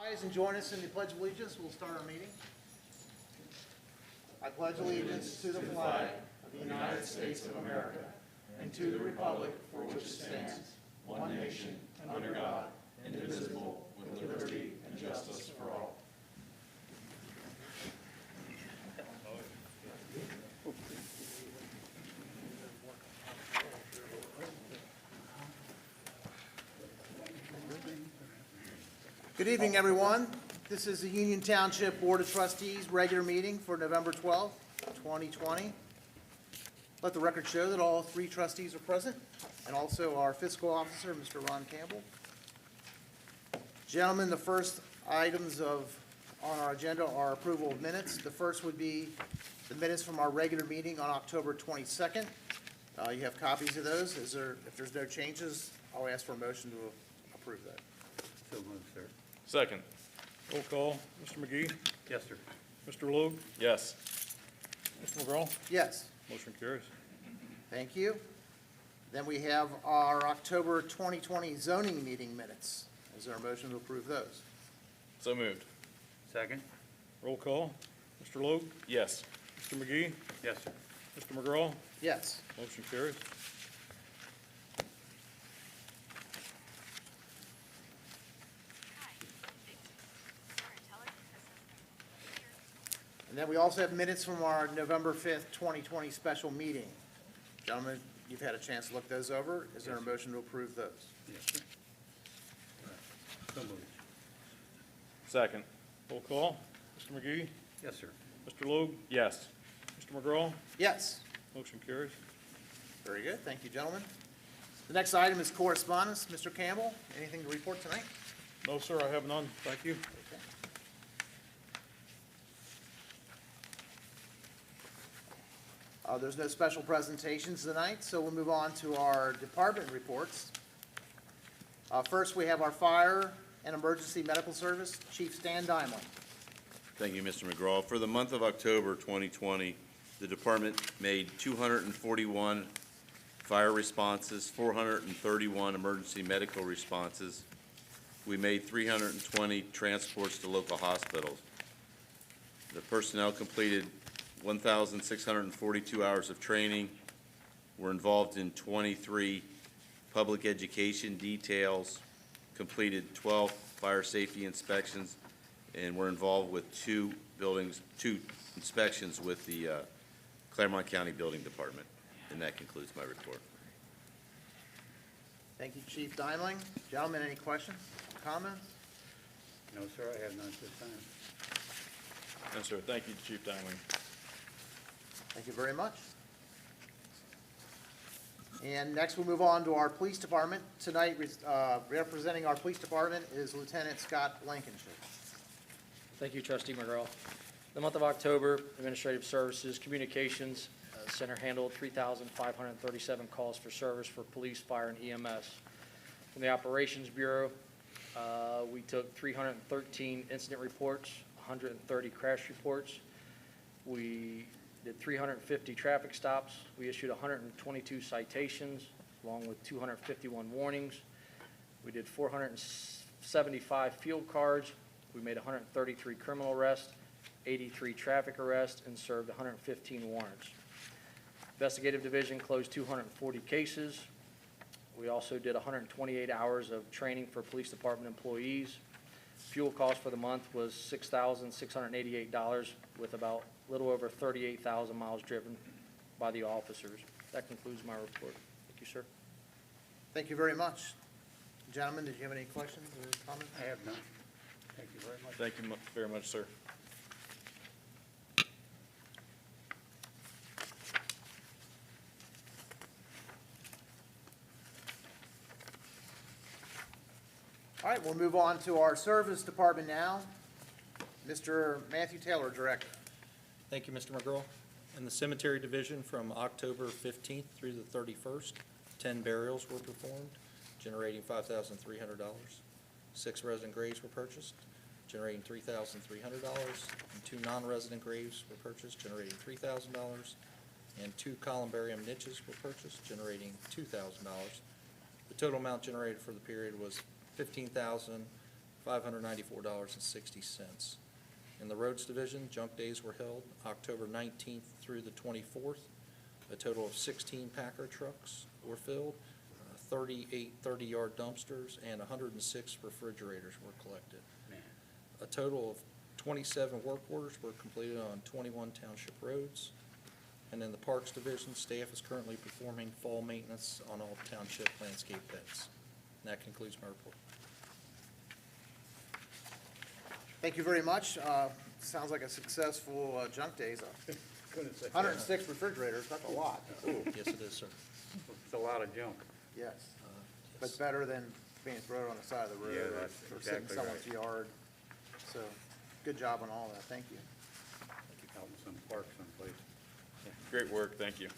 Rise and join us in the Pledge of Allegiance. We'll start our meeting. I pledge allegiance to the flag of the United States of America and to the republic for which it stands, one nation, under God, indivisible, with liberty and justice for all. Good evening, everyone. This is the Union Township Board of Trustees regular meeting for November 12th, 2020. Let the record show that all three trustees are present, and also our fiscal officer, Mr. Ron Campbell. Gentlemen, the first items on our agenda are approval of minutes. The first would be the minutes from our regular meeting on October 22nd. You have copies of those. If there's no changes, I'll ask for a motion to approve that. So moved, sir. Second. Roll call, Mr. McGee, Yes, sir. Mr. Logue, Yes. Mr. McGraw, Yes. motion carries. Thank you. Then we have our October 2020 zoning meeting minutes. Is there a motion to approve those? So moved. Second? Roll call, Mr. Logue, Yes. Mr. McGee, Yes, sir. Mr. McGraw, Yes. motion carries. And then we also have minutes from our November 5th, 2020 special meeting. Gentlemen, you've had a chance to look those over. Is there a motion to approve those? Yes, sir. So moved. Second. Roll call, Mr. McGee, Yes, sir. Mr. Logue, Yes. Mr. McGraw, Yes. motion carries. Very good. Thank you, gentlemen. The next item is correspondence. Mr. Campbell, anything to report tonight? No, sir, I have none, thank you. Okay. There's no special presentations tonight, so we'll move on to our department reports. First, we have our Fire and Emergency Medical Service, Chief Stan Dimling. Thank you, Mr. McGraw. For the month of October 2020, the department made 241 fire responses, 431 emergency medical responses. We made 320 transports to local hospitals. The personnel completed 1,642 hours of training. Were involved in 23 public education details, completed 12 fire safety inspections, and were involved with two inspections with the Clermont County Building Department. And that concludes my report. Thank you, Chief Dimling. Gentlemen, any questions, comments? No, sir, I have none at this time. No, sir. Thank you, Chief Dimling. Thank you very much. And next, we'll move on to our police department. Tonight, representing our police department is Lieutenant Scott Blankenship. Thank you, Trustee McGraw. The month of October, Administrative Services Communications Center handled 3,537 calls for service for police, fire, and EMS. From the Operations Bureau, we took 313 incident reports, 130 crash reports. We did 350 traffic stops. We issued 122 citations, along with 251 warnings. We did 475 field cards. We made 133 criminal arrests, 83 traffic arrests, and served 115 warrants. Investigative Division closed 240 cases. We also did 128 hours of training for police department employees. Fuel cost for the month was $6,688 with about a little over 38,000 miles driven by the officers. That concludes my report. Thank you, sir. Thank you very much. Gentlemen, did you have any questions or comments? I have none. Thank you very much. Thank you very much, sir. All right, we'll move on to our service department now. Mr. Matthew Taylor, Director. Thank you, Mr. McGraw. In the Cemetery Division, from October 15th through the 31st, 10 burials were performed, generating $5,300. 6 resident graves were purchased, generating $3,300, and 2 non-resident graves were purchased, generating $3,000, and 2 columbarium niches were purchased, generating $2,000. The total amount generated for the period was $15,000 $594.60. In the roads division, junk days were held October 19th through the 24th. A total of 16 Packer trucks were filled, 38 30-yard dumpsters, and 106 refrigerators were collected. Man, A total of 27 work orders were completed on 21 township roads. And in the Parks Division, staff is currently performing fall maintenance on all township landscape beds. And that concludes my report. Thank you very much. Sounds like a successful junk days. couldn't say. 106 refrigerators, that's a lot. Ooh, Yes, it is, sir. It's a lot of junk. yes. But Yes. better than being thrown on the side of the road Yeah, or that's sitting in exactly someone's right. yard. So, good job on all that, thank you. Out in some park someplace. Great work, thank you.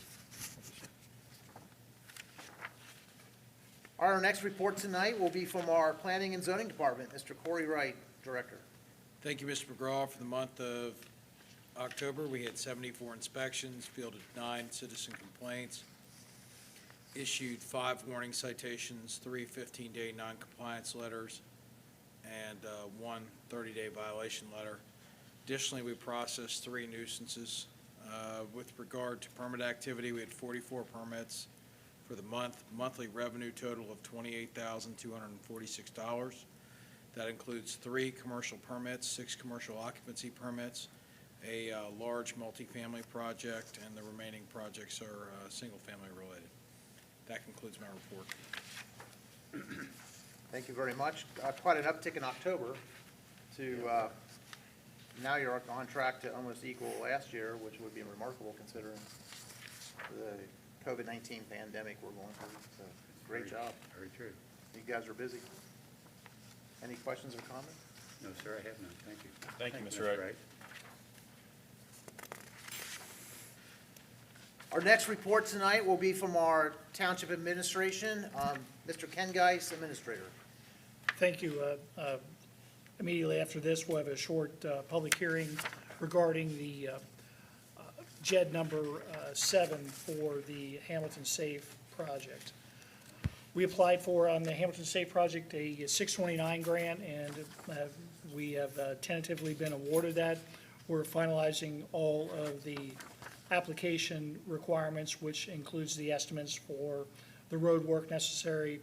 Our next report tonight will be from our Planning and Zoning Department, Mr. Corey Wright, Director. Thank you, Mr. McGraw. For the month of October, we had 74 inspections, fielded 9 citizen complaints, issued 5 warning citations, 3 15-day noncompliance letters, and 1 30-day violation letter. Additionally, we processed 3 nuisances. With regard to permit activity, we had 44 permits for the month, monthly revenue total of $28,246. That includes 3 commercial permits, 6 commercial occupancy permits, a large multifamily project, and the remaining projects are single-family related. That concludes my report. Thank you very much. Quite an uptick in October to, now you're on track to almost equal last year, which would be remarkable considering the COVID-19 pandemic we're going through. So, great job. Very true. You guys are busy. Any questions or comments? No, sir, I have none. Thank you. Thank you, Mr. Wright. Our next report tonight will be from our Township Administration, Mr. Ken Geis, Administrator. Thank you. Immediately after this, we'll have a short public hearing regarding the JED number 7 for the Hamilton Safe project. We applied for, on the Hamilton Safe project, a 629 grant, and we have tentatively been awarded that. We're finalizing all of the application requirements, which includes the estimates for the road work necessary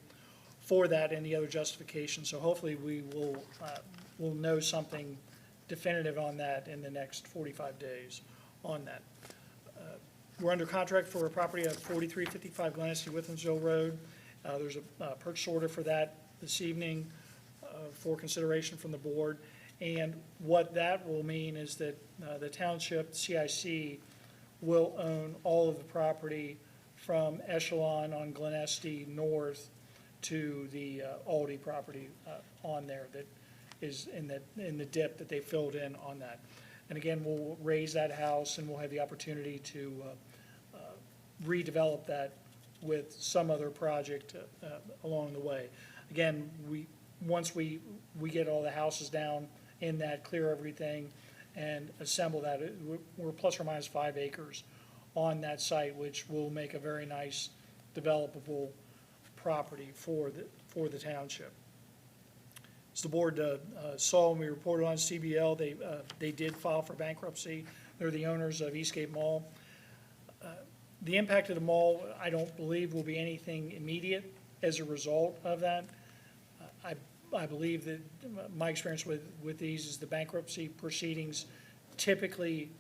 for that and the other justifications. So hopefully we will know something definitive on that in the next 45 days on that. We're under contract for a property at 4355 Glennesty Withensville Road. There's a purchase order for that this evening for consideration from the board. And what that will mean is that the township, CIC, will own all of the property from Echelon on Glennesty north to the Aldi property on there that is in the dip that they filled in on that. And again, we'll raise that house and we'll have the opportunity to redevelop that with some other project along the way. Again, once we get all the houses down in that, clear everything, and assemble that, we're plus or minus 5 acres on that site, which will make a very nice developable property for the township. As the board saw when we reported on CBL, they did file for bankruptcy. They're the owners of Eastgate Mall. The impact of the mall, I don't believe, will be anything immediate as a result of that. I believe that my experience with these is the bankruptcy proceedings typically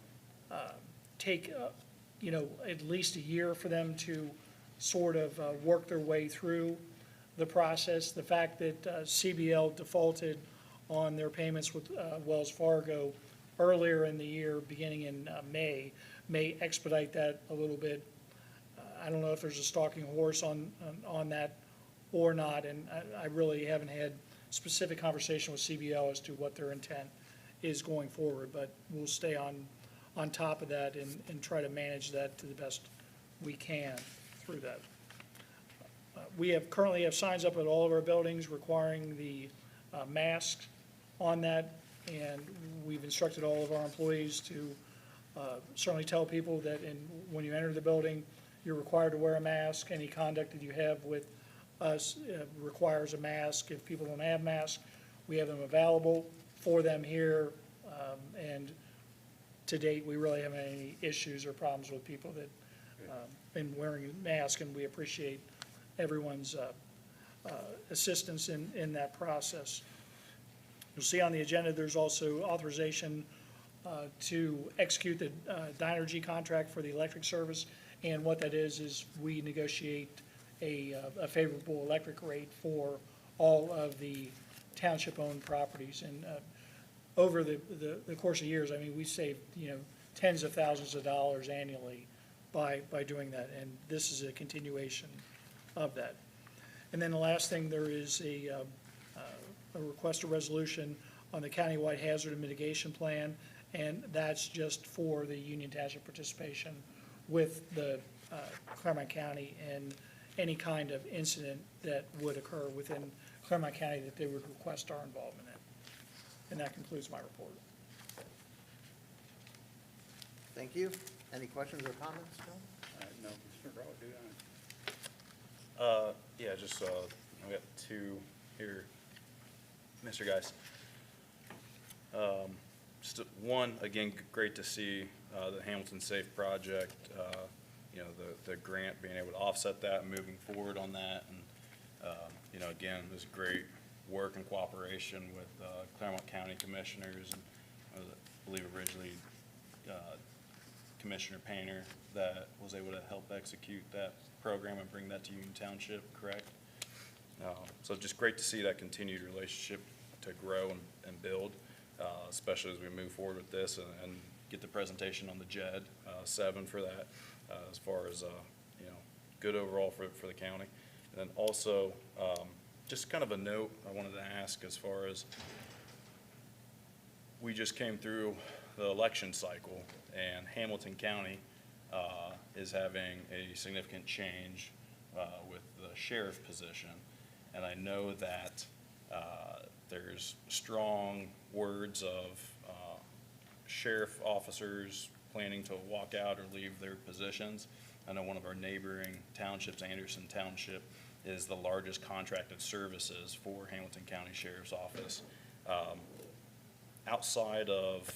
take, at least a year for them to sort of work their way through the process. The fact that CBL defaulted on their payments with Wells Fargo earlier in the year, beginning in May expedite that a little bit. I don't know if there's a stalking horse on that or not, and I really haven't had specific conversation with CBL as to what their intent is going forward, but we'll stay on top of that and try to manage that to the best we can through that. We currently have signs up at all of our buildings requiring the masks on that, and we've instructed all of our employees to certainly tell people that when you enter the building, you're required to wear a mask. Any conduct that you have with us requires a mask. If people don't have masks, We have them available for them here, and to date, we really haven't had any issues or problems with people that been wearing a mask, and we appreciate everyone's assistance in that process. You'll see on the agenda, there's also authorization to execute the Dynergy contract for the electric service. And what that is we negotiate a favorable electric rate for all of the township-owned properties. And over the course of years, I mean, we saved, tens of thousands of dollars annually by doing that. And this is a continuation of that. And then the last thing, there is a request, a resolution on the countywide hazard and mitigation plan, and that's just for the Union Township participation with the Clermont County and any kind of incident that would occur within Clermont County that they would request our involvement in. And that concludes my report. Thank you. Any questions or comments, John? No, Mr. McGraw, do you? Yeah, just, we got two here, Mr. Geis. Just one, again, great to see the Hamilton Safe project, the grant, being able to offset that and moving forward on that. And, again, it was great work and cooperation with Clermont County Commissioners, and I believe originally Commissioner Painter that was able to help execute that program and bring that to Union Township, correct? So just great to see that continued relationship to grow and build, especially as we move forward with this and get the presentation on the JED 7 for that, as far as, good overall for the county. And then also, just kind of a note I wanted to ask as far as we just came through the election cycle, and Hamilton County is having a significant change with the sheriff position. And I know that there's strong words of sheriff officers planning to walk out or leave their positions. I know one of our neighboring townships, Anderson Township, is the largest contracted services for Hamilton County Sheriff's Office. Outside of,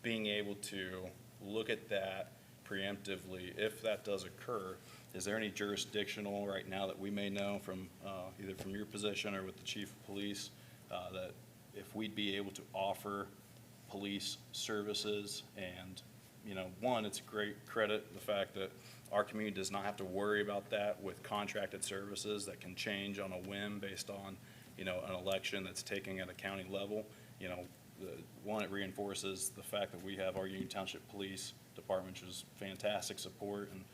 being able to look at that preemptively, if that does occur, is there any jurisdictional right now that we may know from, either from your position or with the chief of police, that if we'd be able to offer police services? And, one, it's a great credit, the fact that our community does not have to worry about that with contracted services that can change on a whim based on, an election that's taking at a county level. It reinforces the fact that we have our Union Township Police Department, which is fantastic support and,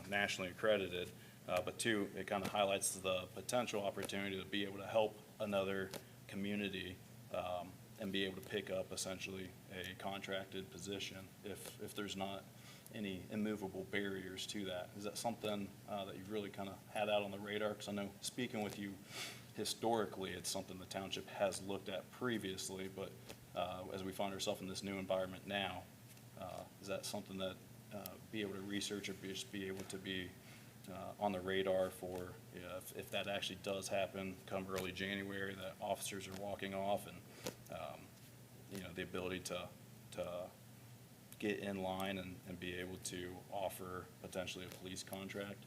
nationally accredited. But two, it kind of highlights the potential opportunity to be able to help another community and be able to pick up essentially a contracted position if there's not any immovable barriers to that. Is that something that you've really kind of had out on the radar? Because I know, speaking with you historically, it's something the township has looked at previously, but as we find ourselves in this new environment now, is that something that be able to research or just be able to be on the radar for, if that actually does happen come early January, that officers are walking off and, the ability to get in line and be able to offer potentially a police contract?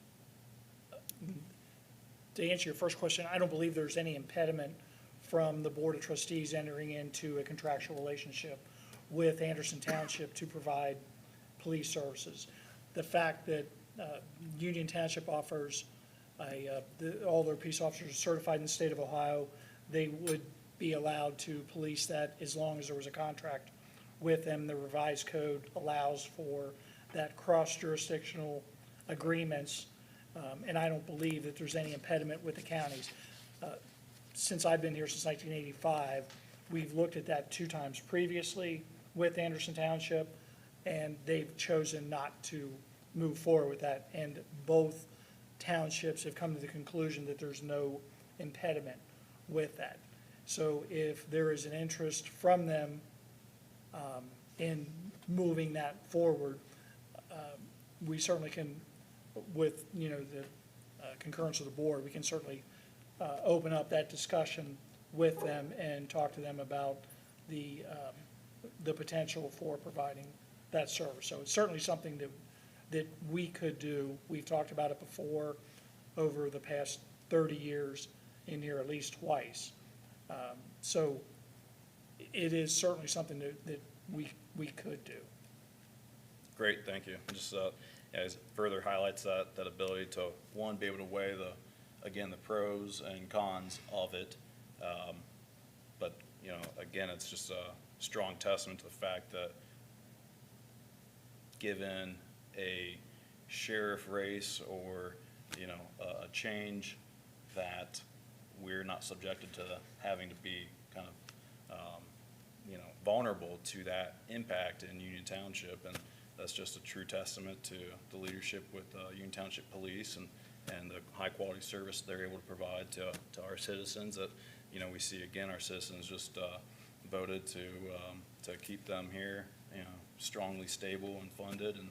To answer your first question, I don't believe there's any impediment from the Board of Trustees entering into a contractual relationship with Anderson Township to provide police services. The fact that Union Township offers all their police officers are certified in the state of Ohio, they would be allowed to police that as long as there was a contract with them. The revised code allows for that cross-jurisdictional agreements, and I don't believe that there's any impediment with the counties. Since I've been here since 1985, we've looked at that 2 times previously with Anderson Township, and they've chosen not to move forward with that. And both townships have come to the conclusion that there's no impediment with that. So if there is an interest from them in moving that forward, we certainly can, with, the concurrence of the board, we can certainly open up that discussion with them and talk to them about the potential for providing that service. So it's certainly something that we could do. We've talked about it before over the past 30 years in here at least twice. So it is certainly something that we could do. Great, thank you. Just, it further highlights that ability to, one, be able to weigh again, the pros and cons of it. But, again, it's just a strong testament to the fact that given a sheriff race or, a change, that we're not subjected to having to be kind of, vulnerable to that impact in Union Township. And that's just a true testament to the leadership with Union Township Police and the high-quality service they're able to provide to our citizens that, we see, again, our citizens just voted to keep them here, strongly stable and funded. And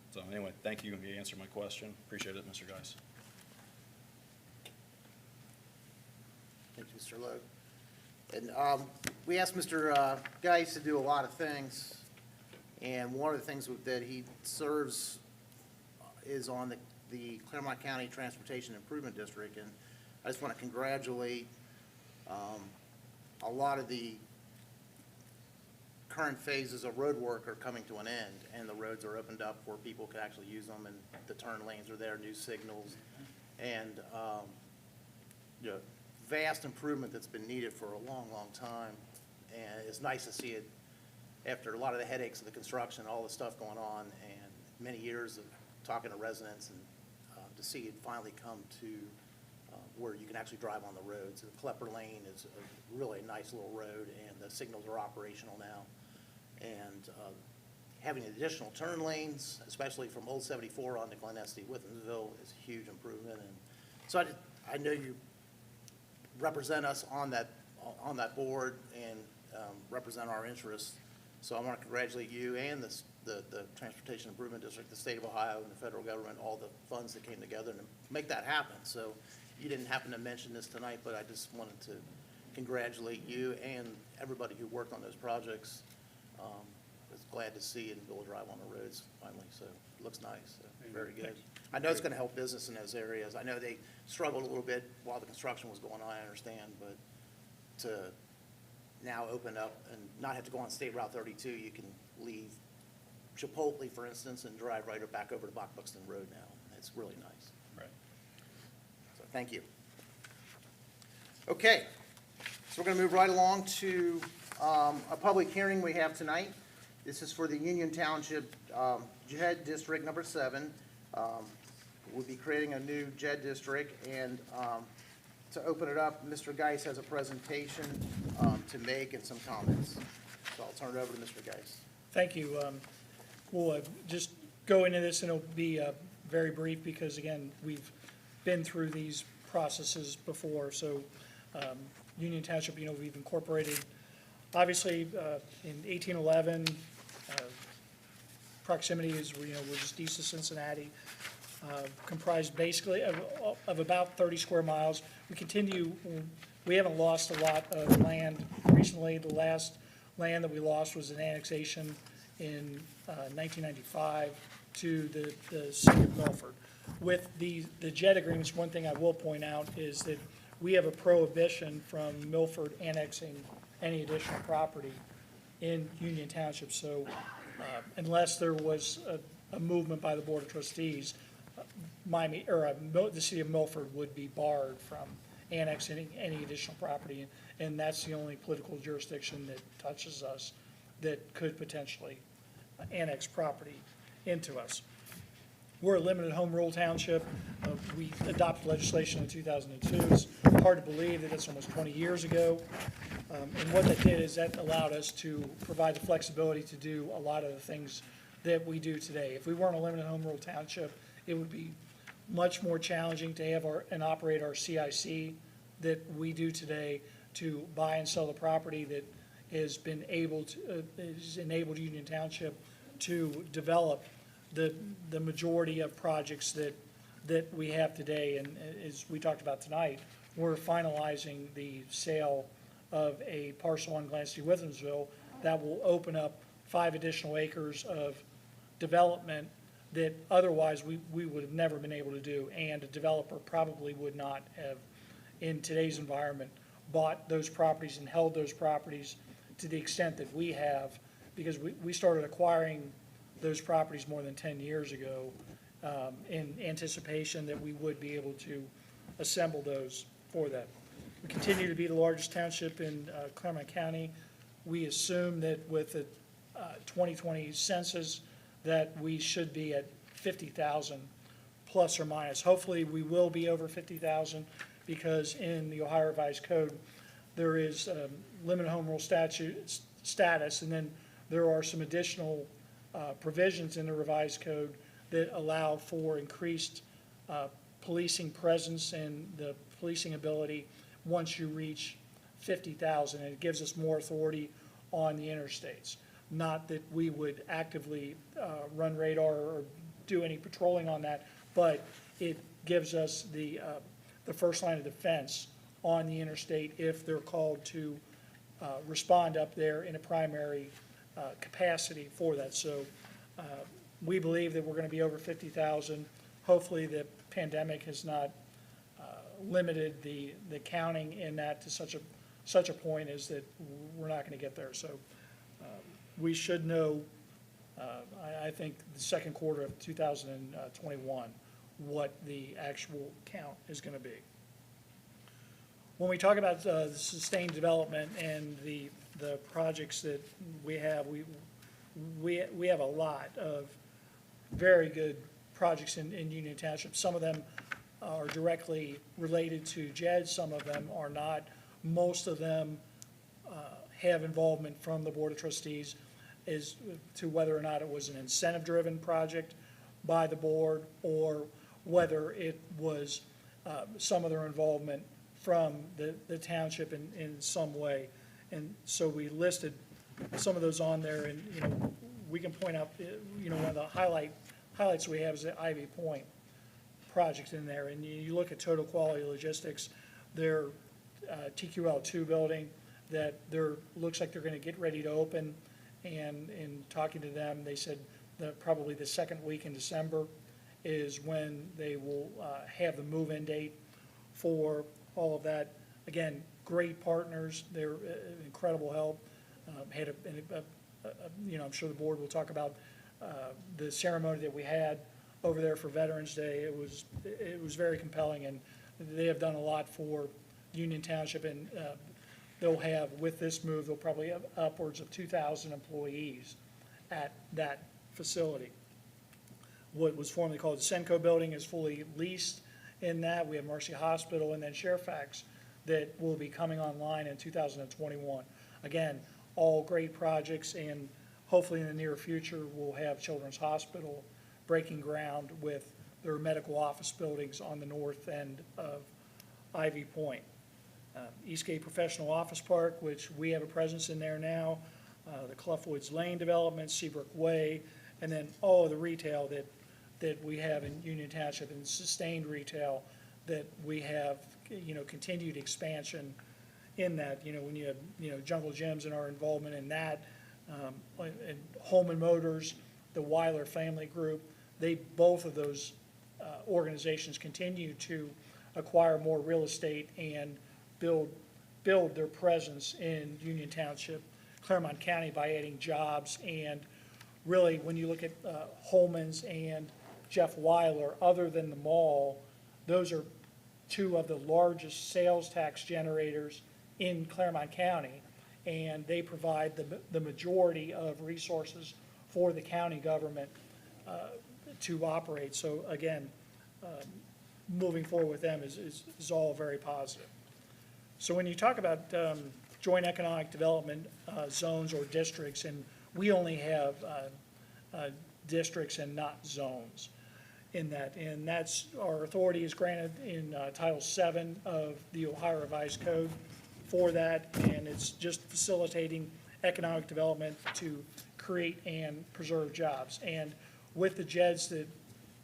so anyway, thank you. You answered my question. Appreciate it, Mr. Geis. Thank you, Mr. Logue. And we asked Mr. Geis to do a lot of things, and one of the things that he serves is on the Clermont County Transportation Improvement District, and I just want to congratulate a lot of the current phases of road work are coming to an end, and the roads are opened up where people can actually use them, and the turn lanes are there, new signals, and vast improvement that's been needed for a long, long time. And it's nice to see it after a lot of the headaches of the construction, all the stuff going on, and many years of talking to residents, and to see it finally come to where you can actually drive on the roads. The Klepper Lane is a really nice little road, and the signals are operational now. And having additional turn lanes, especially from Old 74 on to Glen Estee, Withensville, is a huge improvement. And so I know you represent us on that board and represent our interests. So I want to congratulate you and the Transportation Improvement District, the state of Ohio, and the federal government, all the funds that came together to make that happen. So you didn't happen to mention this tonight, but I just wanted to congratulate you and everybody who worked on those projects. I was glad to see it and be able to drive on the roads finally, so it looks nice, so very good. I know it's going to help business in those areas. I know they struggled a little bit while the construction was going on, I understand, but to now open up and not have to go on State Route 32, you can leave Chipotle, for instance, and drive right back over to Buxton Road now. It's really nice. Right. So thank you. Okay, so we're going to move right along to a public hearing we have tonight. This is for the Union Township JED District Number 7. We'll be creating a new JED district, and to open it up, Mr. Geis has a presentation to make and some comments. So I'll turn it over to Mr. Geis. Thank you. We'll just go into this, and it'll be very brief because, again, we've been through these processes before. So Union Township, we've incorporated, obviously, in 1811, proximity is, we're just east of Cincinnati, comprised basically of about 30 square miles. We haven't lost a lot of land recently. The last land that we lost was an annexation in 1995 to the city of Milford. With the JED agreements, one thing I will point out is that we have a prohibition from Milford annexing any additional property in Union Township. So unless there was a movement by the Board of Trustees, the city of Milford would be barred from annexing any additional property. And that's the only political jurisdiction that touches us that could potentially annex property into us. We're a limited home rule township. We adopted legislation in 2002. It's hard to believe that it's almost 20 years ago. And what that did is that allowed us to provide the flexibility to do a lot of the things that we do today. If we weren't a limited home rule township, it would be much more challenging to have and operate our CIC that we do today, to buy and sell the property that has enabled Union Township to develop the majority of projects that we have today. And as we talked about tonight, we're finalizing the sale of a parcel on Glen Withensville that will open up 5 additional acres of development that otherwise we would have never been able to do, and a developer probably would not have, in today's environment, bought those properties and held those properties to the extent that we have, because we started acquiring those properties more than 10 years ago in anticipation that we would be able to assemble those for that. We continue to be the largest township in Clermont County. We assume that with the 2020 census, that we should be at 50,000 plus or minus. Hopefully, we will be over 50,000 because in the Ohio Revised Code, there is limited home rule status, and then there are some additional provisions in the revised code that allow for increased policing presence and the policing ability once you reach 50,000, and it gives us more authority on the interstates. Not that we would actively run radar or do any patrolling on that, but it gives us the first line of defense on the interstate if they're called to respond up there in a primary capacity for that. So we believe that we're going to be over 50,000. Hopefully the pandemic has not limited the counting in that to such a point as that we're not going to get there. So we should know, I think, the second quarter of 2021, what the actual count is going to be. When we talk about the sustained development and the projects that we have, we have a lot of very good projects in Union Township. Some of them are directly related to JED, some of them are not. Most of them have involvement from the Board of Trustees as to whether or not it was an incentive-driven project by the board or whether it was some of their involvement from the township in some way. And so we listed some of those on there, and, you know, we can point out, you know, one of the highlights we have is the Ivy Point project in there. And you look at Total Quality Logistics, their TQL2 building, that looks like they're going to get ready to open. And in talking to them, they said that probably the second week in December is when they will have the move-in date for all of that. Again, great partners. They're incredible help. You know, I'm sure the board will talk about the ceremony that we had over there for Veterans Day. It was very compelling, and they have done a lot for Union Township, and they'll have, with this move, they'll probably have upwards of 2,000 employees at that facility. What was formerly called the Senco building is fully leased in that. We have Mercy Hospital and then Fairfax that will be coming online in 2021. Again, all great projects, and hopefully in the near future, we'll have Children's Hospital breaking ground with their medical office buildings on the north end of Ivy Point. Eastgate Professional Office Park, which we have a presence in there now, the Clough Woods Lane development, Seabrook Way, and then all of the retail that we have in Union Township, and sustained retail that we have, you know, continued expansion in that. You know, when you have, you know, Jungle Gyms and our involvement in that, and Holman Motors, the Weiler Family Group, both of those organizations continue to acquire more real estate and build their presence in Union Township, Clermont County, by adding jobs. And really, when you look at Holman's and Jeff Weiler, other than the mall, those are two of the largest sales tax generators in Clermont County, and they provide the majority of resources for the county government to operate. So again, moving forward with them is all very positive. So when you talk about joint economic development zones or districts, and we only have districts and not zones in that, and that's, our authority is granted in Title VII of the Ohio Revised Code for that, and it's just facilitating economic development to create and preserve jobs. And with the JEDs that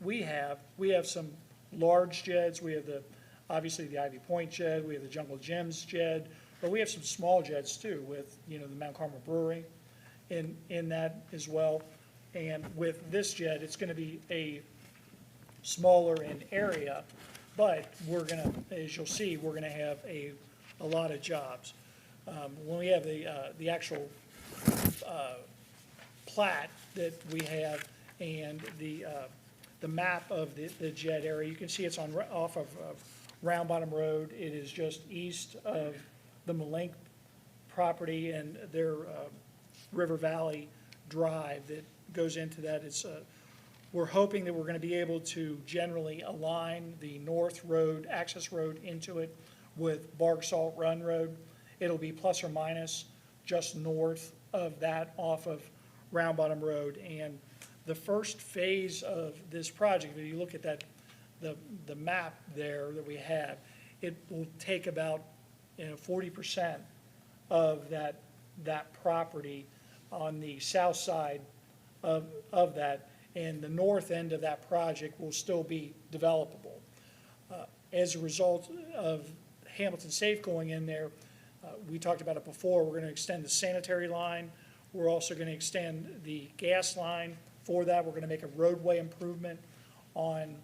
we have some large JEDs. We have the obviously the Ivy Point Jed, we have the Jungle Gyms Jed, but we have some small jeds too with, the Mount Carmel Brewery in that as well. And with this jet, it's gonna be a smaller in area, but we're gonna, as you'll see, we're gonna have a lot of jobs. When we have the actual plat that we have and the map of the jet area, you can see it's off of Round Bottom Road. It is just east of the Malink property and their River Valley Drive that goes into that. We're hoping that we're going to be able to generally align the North Road, access road into it with Barg Salt Run Road. It'll be plus or minus just north of that off of Round Bottom Road. And the first phase of this project, if you look at that, the map there that we have, it will take about 40% of that property on the south side of that, and the north end of that project will still be developable. As a result of Hamilton Safe going in there, we talked about it before, we're gonna extend the sanitary line. We're also gonna extend the gas line. For that, we're gonna make a roadway improvement on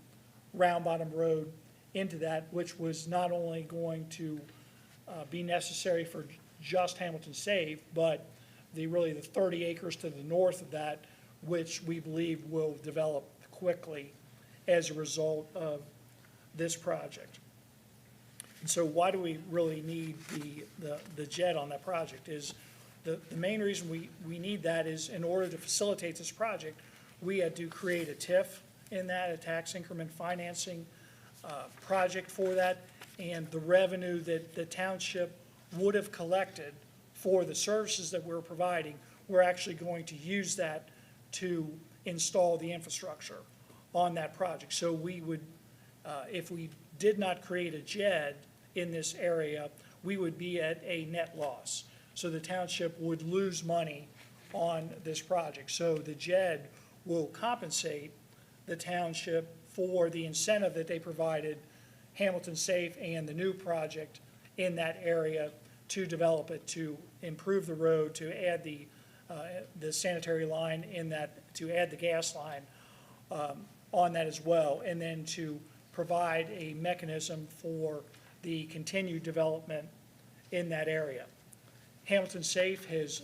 Round Bottom Road into that, which was not only going to be necessary for just Hamilton Safe, but really the 30 acres to the north of that, which we believe will develop quickly as a result of this project. And so why do we really need the JED on that project? Is the main reason we need that is in order to facilitate this project, we had to create a TIF in that, a tax increment financing project for that, and the revenue that the township would have collected for the services that we're providing, we're actually going to use that to install the infrastructure on that project. So we would, if we did not create a JED in this area, we would be at a net loss. So the township would lose money on this project. So the JED will compensate the township for the incentive that they provided Hamilton Safe and the new project in that area to develop it, to improve the road, to add the sanitary line in that, to add the gas line on that as well, and then to provide a mechanism for the continued development in that area. Hamilton Safe has,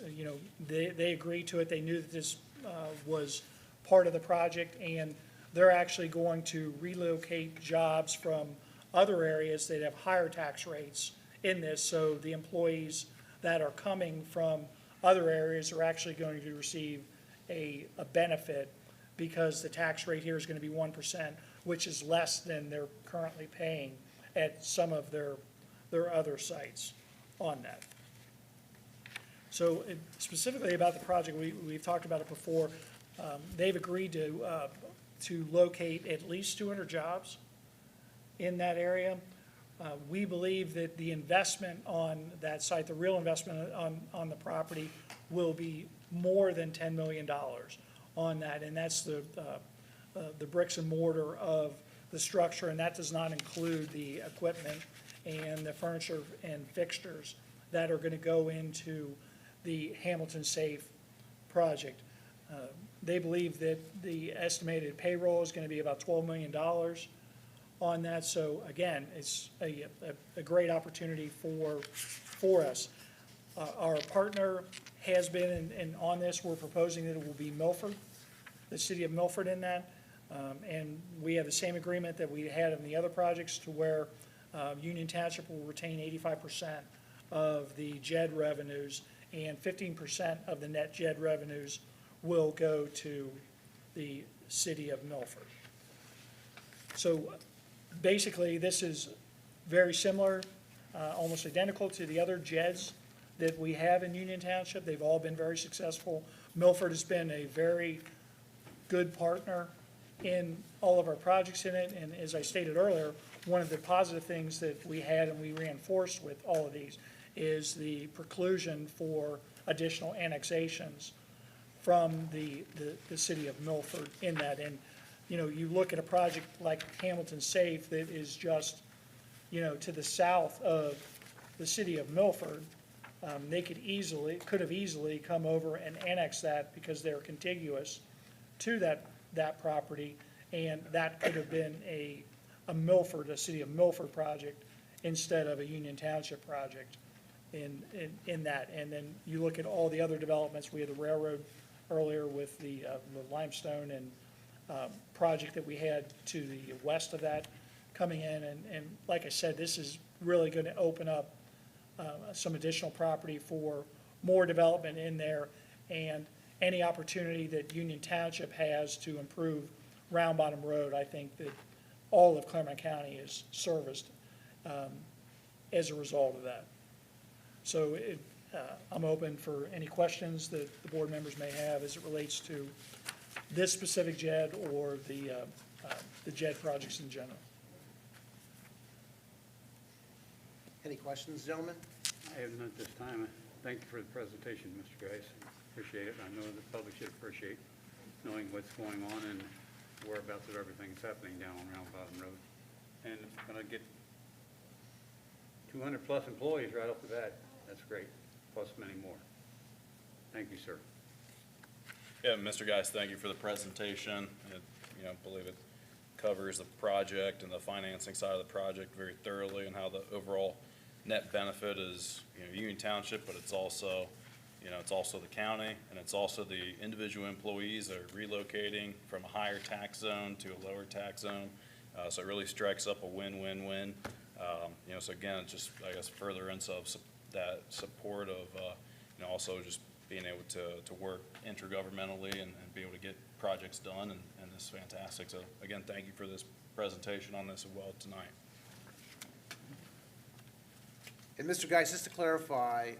they agreed to it. They knew that this was part of the project, and they're actually going to relocate jobs from other areas that have higher tax rates in this. So the employees that are coming from other areas are actually going to receive a benefit because the tax rate here is going to be 1%, which is less than they're currently paying at some of their other sites on that. So specifically about the project, we've talked about it before. They've agreed to locate at least 200 jobs in that area. We believe that the investment on that site, the real investment on the property, will be more than $10 million on that, and that's the bricks and mortar of the structure, and that does not include the equipment and the furniture and fixtures that are going to go into the Hamilton Safe project. They believe that the estimated payroll is going to be about $12 million on that. So again, it's a great opportunity for us. Our partner has been, and on this, we're proposing that it will be Milford, the city of Milford in that. And we have the same agreement that we had in the other projects to where Union Township will retain 85% of the JED revenues, and 15% of the net JED revenues will go to the city of Milford. So basically, this is very similar, almost identical to the other JEDs that we have in Union Township. They've all been very successful. Milford has been a very good partner in all of our projects in it, and as I stated earlier, one of the positive things that we had and we reinforced with all of these is the preclusion for additional annexations from the city of Milford in that. And, you look at a project like Hamilton Safe that is just to the south of the city of Milford, they could have easily come over and annex that because they're contiguous to that property, and that could have been a city of Milford project instead of a Union Township project in that. And then you look at all the other developments, we had the railroad earlier with the limestone and project that we had to the west of that coming in, and like I said, this is really going to open up some additional property for more development in there, and any opportunity that Union Township has to improve Round Bottom Road, I think that all of Clermont County is serviced as a result of that. So I'm open for any questions that the board members may have as it relates to this specific JED or the JED projects in general. Any questions, gentlemen? I have none at this time. Thank you for the presentation, Mr. Geis. Appreciate it. I know the public should appreciate knowing what's going on and whereabouts of everything that's happening down on Round Bottom Road. And it's gonna get 200-plus employees right off the bat. That's great, plus many more. Thank you, sir. Yeah, Mr. Geis, thank you for the presentation. I believe it covers the project and the financing side of the project very thoroughly, and how the overall net benefit is, Union Township, but it's also, it's also the county, and it's also the individual employees that are relocating from a higher tax zone to a lower tax zone. So it really strikes up a win-win-win. So again, it's just, I guess, furtherance of that support of, also just being able to work intergovernmentally and be able to get projects done, and this is fantastic. So again, thank you for this presentation on this as well tonight. And Mr. Geis, just to clarify,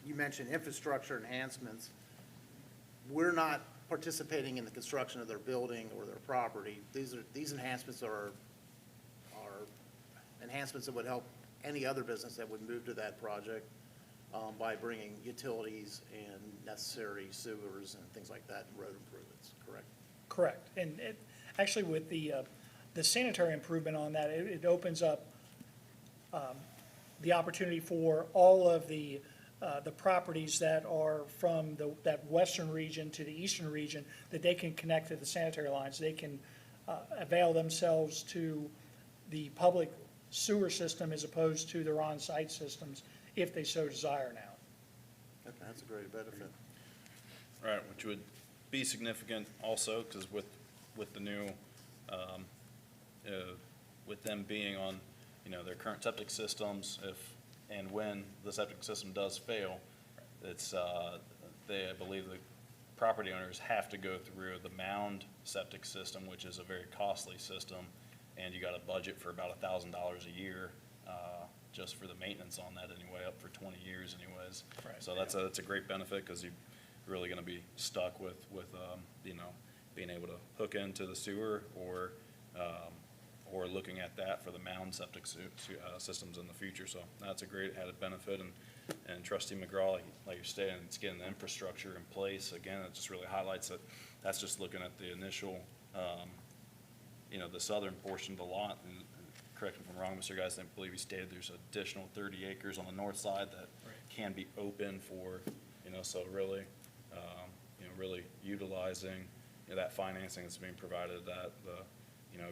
you mentioned infrastructure enhancements. We're not participating in the construction of their building or their property. These enhancements are enhancements that would help any other business that would move to that project by bringing utilities and necessary sewers and things like that, and road improvements, correct? Correct. And actually with the sanitary improvement on that, it opens up the opportunity for all of the properties that are from that western region to the eastern region, that they can connect to the sanitary lines. They can avail themselves to the public sewer system as opposed to their on-site systems if they so desire now. Okay, that's a great benefit. Right, which would be significant also, because with the new, with them being on, their current septic systems, if and when the septic system does fail, it's, I believe the property owners have to go through the mound septic system, which is a very costly system, and you got a budget for about $1,000 a year, just for the maintenance on that anyway, up for 20 years anyways. Right. So that's a great benefit, because you're really gonna be stuck with being able to hook into the sewer, or looking at that for the mound septic systems in the future. So that's a great added benefit. And Trustee McGraw, like you're saying, it's getting the infrastructure in place. Again, it just really highlights that that's just looking at the initial, the southern portion of the lot. And correct me if I'm wrong, Mr. Geis, I believe he stated there's additional 30 acres on the north side that can be open for, so really, really utilizing that financing that's being provided, that the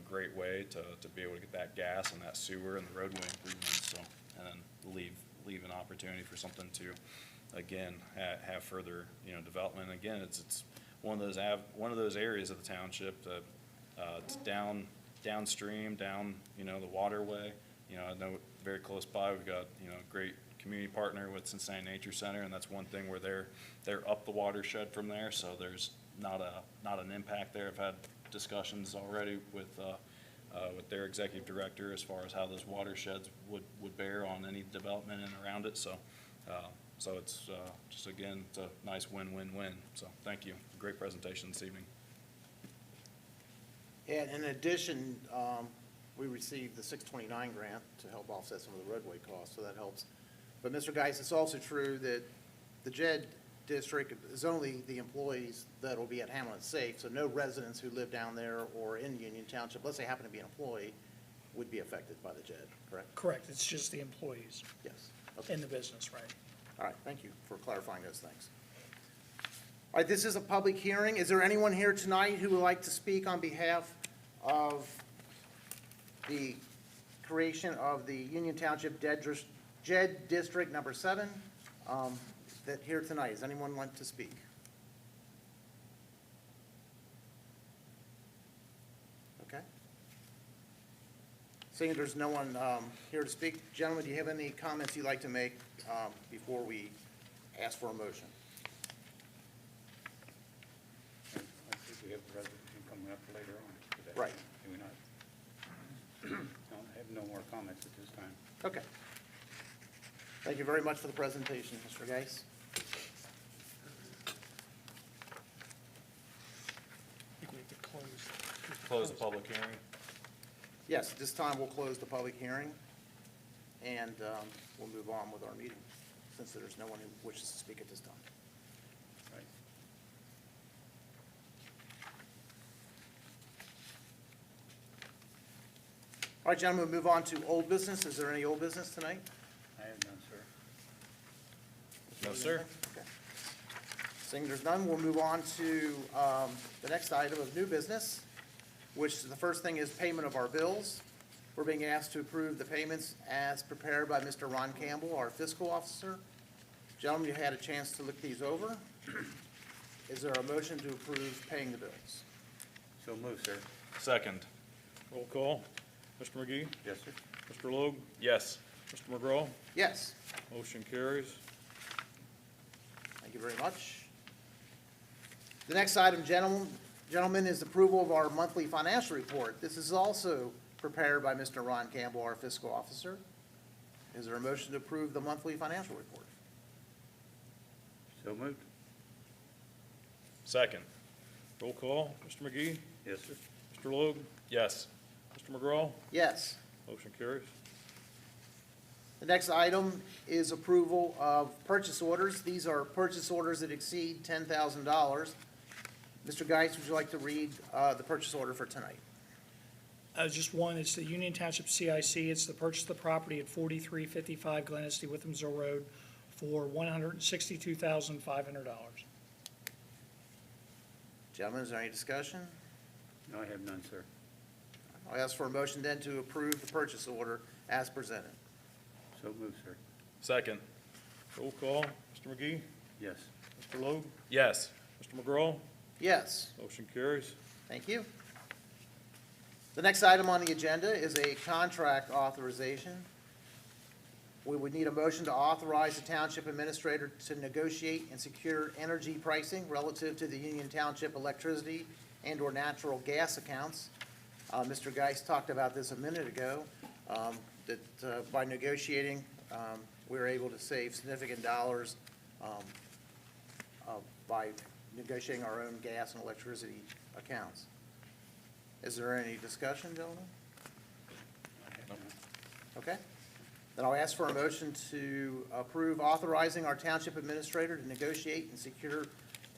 great way to be able to get that gas and that sewer and the roadway improvements. So, and then leave an opportunity for something to, again, have further, development. Again, it's one of those areas of the township that, it's downstream, down, the waterway. I know very close by, we've got, a great community partner with Cincinnati Nature Center, and that's one thing where they're up the watershed from there, so there's not an impact there. I've had discussions already with their executive director as far as how those watersheds would bear on any development in and around it. So it's just, again, it's a nice win-win-win. So thank you. Great presentation this evening. And in addition, we received the 629 grant to help offset some of the roadway costs, so that helps. But Mr. Geis, it's also true that the JED district is only the employees that will be at Hamlin Safe, so no residents who live down there or in Union Township, let's say happen to be an employee, would be affected by the JED, correct? Correct, it's just the employees Yes. Okay. in the business, right? All right, thank you for clarifying those things. All right, this is a public hearing. Is there anyone here tonight who would like to speak on behalf of the creation of the Union Township JED District Number 7, that here tonight? Does anyone want to speak? Okay. Seeing there's no one here to speak, gentlemen, do you have any comments you'd like to make before we ask for a motion? I think we have the resolution coming up later on today. Right. Do we not? No, I have no more comments at this time. Okay. Thank you very much for the presentation, Mr. Geis. I think we have to close. Close the public hearing. Yes, this time we'll close the public hearing, and we'll move on with our meeting, since there's no one who wishes to speak at this time. Right. All right, gentlemen, we'll move on to old business. Is there any old business tonight? I have none, sir. No, sir. Okay. Seeing there's none, we'll move on to the next item of new business, which the first thing is payment of our bills. We're being asked to approve the payments as prepared by Mr. Ron Campbell, our fiscal officer. Gentlemen, you had a chance to look these over. Is there a motion to approve paying the bills? So move, sir. Second. Roll call. Mr. McGee, Yes, sir. Mr. Logue, Yes. Mr. McGraw, Yes, motion carries. thank you very much. The next item, gentlemen, is approval of our monthly financial report. This is also prepared by Mr. Ron Campbell, our fiscal officer. Is there a motion to approve the monthly financial report? So moved. Second. Roll call. Mr. McGee, Yes, sir. Mr. Logue, Yes. Mr. McGraw, Yes. motion carries. The next item is approval of purchase orders. These are purchase orders that exceed $10,000. Mr. Geis, would you like to read the purchase order for tonight? Just one, it's the Union Township CIC, it's the purchase of the property at 4355 Glenesty Withamsville Road for $162,500. Gentlemen, is there any discussion? No, I have none, sir. I'll ask for a motion then to approve the purchase order as presented. So moved, sir. Second. Roll call. Mr. McGee, Yes. Mr. Logue, Yes. Mr. McGraw, Yes. motion carries. Thank you. The next item on the agenda is a contract authorization. We would need a motion to authorize the township administrator to negotiate and secure energy pricing relative to the Union Township electricity and/or natural gas accounts. Mr. Geis talked about this a minute ago, that by negotiating, we were able to save significant dollars by negotiating our own gas and electricity accounts. Is there any discussion, gentlemen? I have Nope. none. Okay. Then I'll ask for a motion to approve authorizing our township administrator to negotiate and secure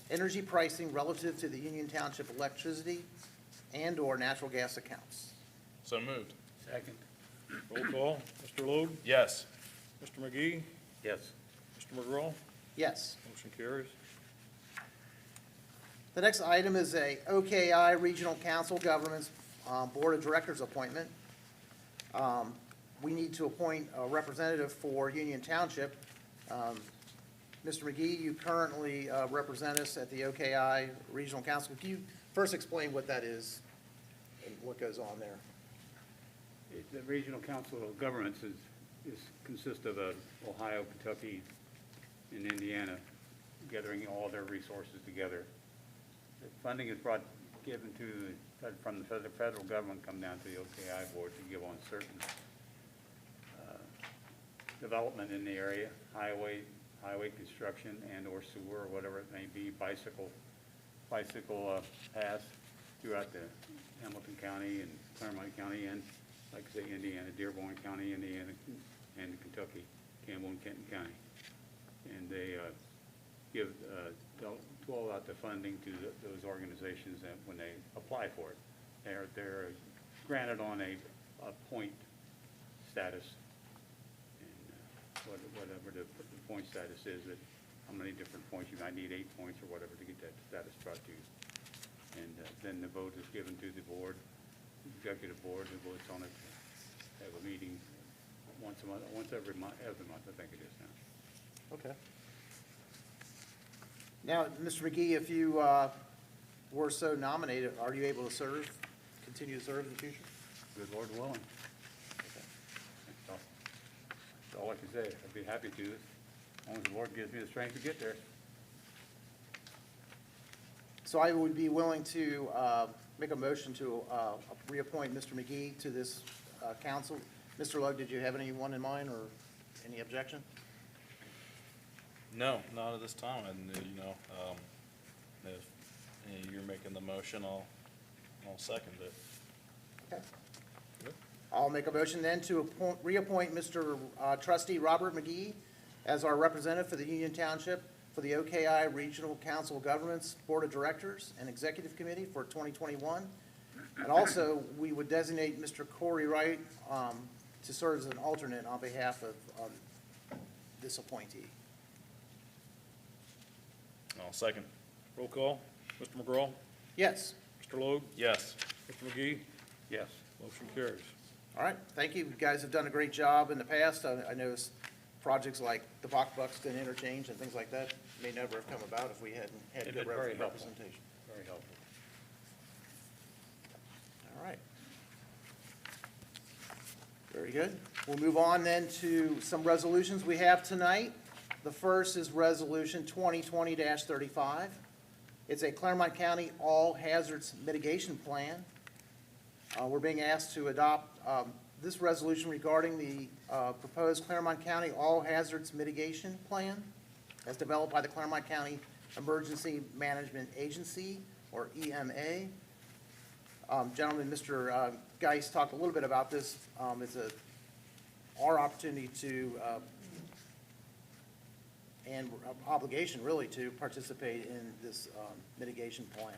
energy pricing relative to the Union Township electricity and/or natural gas accounts. So moved. Second. Roll call. Mr. Logue, Yes. Mr. McGee, Yes. Mr. McGraw, Yes. motion carries. The next item is a OKI Regional Council Government's Board of Directors appointment. We need to appoint a representative for Union Township. Mr. McGee, you currently represent us at the OKI Regional Council. Can you first explain what that is and what goes on there? The Regional Council of Governments consists of Ohio, Kentucky, and Indiana, gathering all their resources together. The funding is from the federal government, come down to the OKI board to give on certain development in the area, highway construction and/or sewer, or whatever it may be, bicycle paths throughout the Hamilton County and Clermont County, and, like I say, Indiana, Dearborn County, Indiana, and Kentucky, Campbell and Kenton County. And they dole out the funding to those organizations that when they apply for it. They're granted on a point status. And whatever the point status is, that how many different points, you might need 8 points or whatever to get that status trustees. And then the vote is given to the board, executive board, who votes on it. Have a meeting once a month, every month, I think it is now. Okay. Now, Mr. McGee, if you were so nominated, are you able to serve, continue to serve in the future? Good Lord willing. That's all I can say. I'd be happy to, as long as the Lord gives me the strength to get there. So I would be willing to make a motion to reappoint Mr. McGee to this council. Mr. Logue, did you have anyone in mind or any objection? No, not at this time, and, if you're making the motion, I'll second it. Okay. I'll make a motion then to reappoint Mr. Trustee Robert McGee as our representative for the Union Township for the OKI Regional Council of Governments Board of Directors and Executive Committee for 2021. And also, we would designate Mr. Corey Wright to serve as an alternate on behalf of this appointee. I'll second. Roll call. Mr. McGraw? Yes. Mr. Logue? Yes. Mr. McGee? Yes. Motion carries. All right, thank you. You guys have done a great job in the past. I know projects like the Buxton interchange and things like that may never have come about if we hadn't had It good did very helpful. representation. Very helpful. All right. Very good. We'll move on then to some resolutions we have tonight. The first is Resolution 2020-35. It's a Clermont County All Hazards Mitigation Plan. We're being asked to adopt this resolution regarding the proposed Clermont County All Hazards Mitigation Plan as developed by the Clermont County Emergency Management Agency, or EMA. Gentlemen, Mr. Geis talked a little bit about this. It's our opportunity to, and obligation really, to participate in this mitigation plan.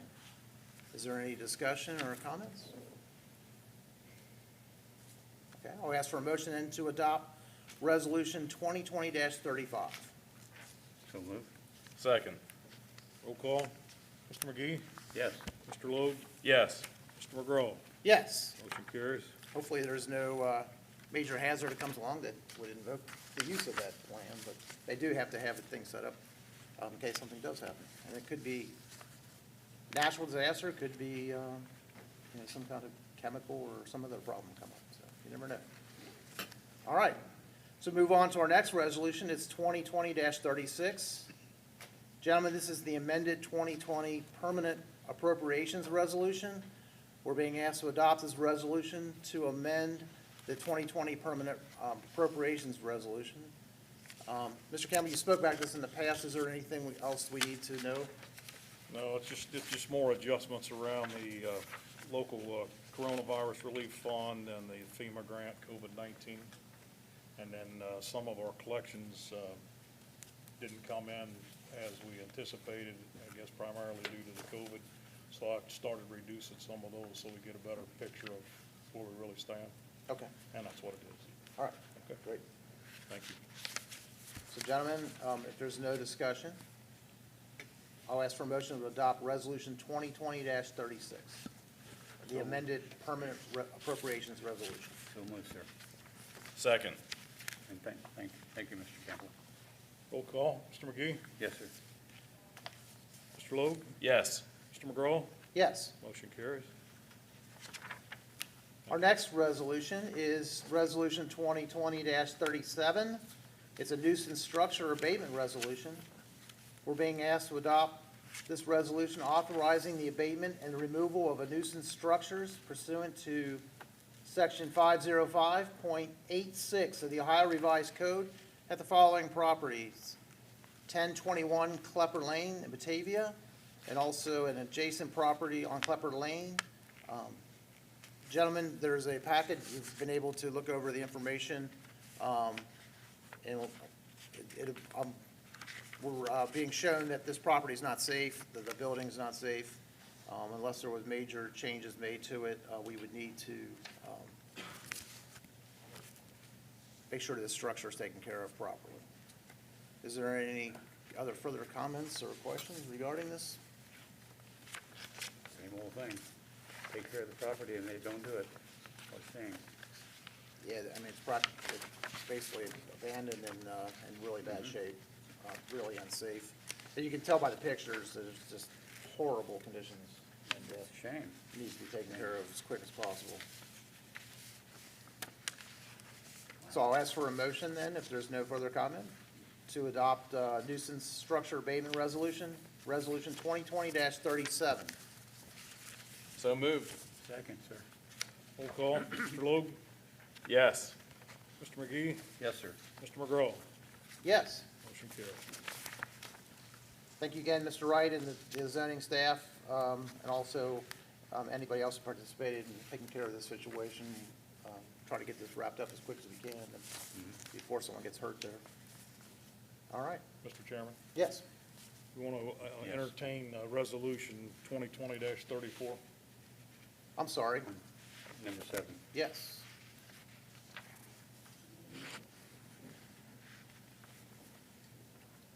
Is there any discussion or comments? Okay, I'll ask for a motion then to adopt Resolution 2020-35. So moved. Second. Roll call. Mr. McGee? Yes. Mr. Logue? Yes. Mr. McGraw? Yes. Motion carries. Hopefully, there's no major hazard that comes along that would invoke the use of that plan, but they do have to have the thing set up in case something does happen. And it could be natural disaster, it could be some kind of chemical or some other problem come up, so you never know. All right, so move on to our next resolution. It's 2020-36. Gentlemen, this is the amended 2020 Permanent Appropriations Resolution. We're being asked to adopt this resolution to amend the 2020 Permanent Appropriations Resolution. Mr. Campbell, you spoke about this in the past. Is there anything else we need to know? No, it's just more adjustments around the local coronavirus relief fund and the FEMA grant, COVID-19. And then some of our collections didn't come in as we anticipated, I guess primarily due to the COVID. So I started reducing some of those so we get a better picture of where we really stand. Okay, And that's what it is. all right, Okay. great. Thank you. So gentlemen, if there's no discussion, I'll ask for a motion to adopt Resolution 2020-36, the amended Permanent Appropriations Resolution. So moved, sir. Second. And thank you, Mr. Campbell. Roll call. Mr. McGee? Yes, sir. Mr. Logue? Yes. Mr. McGraw? Yes. Motion carries. Our next resolution is Resolution 2020-37. It's a nuisance structure abatement resolution. We're being asked to adopt this resolution authorizing the abatement and removal of a nuisance structures pursuant to Section 505.86 of the Ohio Revised Code at the following properties: 1021 Klepper Lane in Batavia, and also an adjacent property on Klepper Lane. Gentlemen, there's a packet. You've been able to look over the information. And we're being shown that this property is not safe, that the building is not safe. Unless there was major changes made to it, we would need to make sure that the structure is taken care of properly. Is there any other further comments or questions regarding this? Same old thing. Take care of the property and they don't do it. What a shame. Yeah, I mean, it's basically abandoned and in really bad shape, really unsafe. And you can tell by the pictures that it's just horrible conditions, and It's a shame. needs to be taken care of as quick as possible. So I'll ask for a motion then, if there's no further comment, to adopt nuisance structure abatement resolution, Resolution 2020-37. So moved. Second, sir. Roll call. Mr. Logue? Yes. Mr. McGee? Yes, sir. Mr. McGraw? Yes. Motion carries. Thank you again, Mr. Wright and the zoning staff, and also anybody else who participated in taking care of this situation. Try to get this wrapped up as quick as we can and before someone gets hurt there. All right. Mr. Chairman, Yes. we want to Yes. entertain Resolution 2020-34. I'm sorry. Number 7. Yes.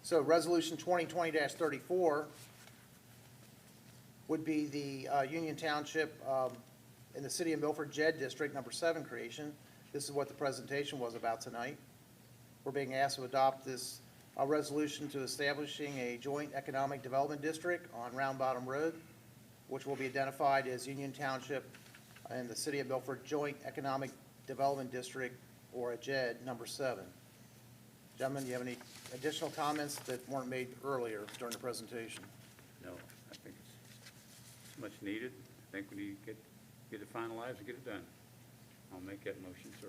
So Resolution 2020-34 would be the Union Township in the City of Milford JED District Number 7 creation. This is what the presentation was about tonight. We're being asked to adopt this resolution to establishing a joint economic development district on Round Bottom Road, which will be identified as Union Township in the City of Milford Joint Economic Development District, or a JED Number 7. Gentlemen, do you have any additional comments that weren't made earlier during the presentation? No, I think it's much needed. I think we need to get it finalized and get it done. I'll make that motion, sir.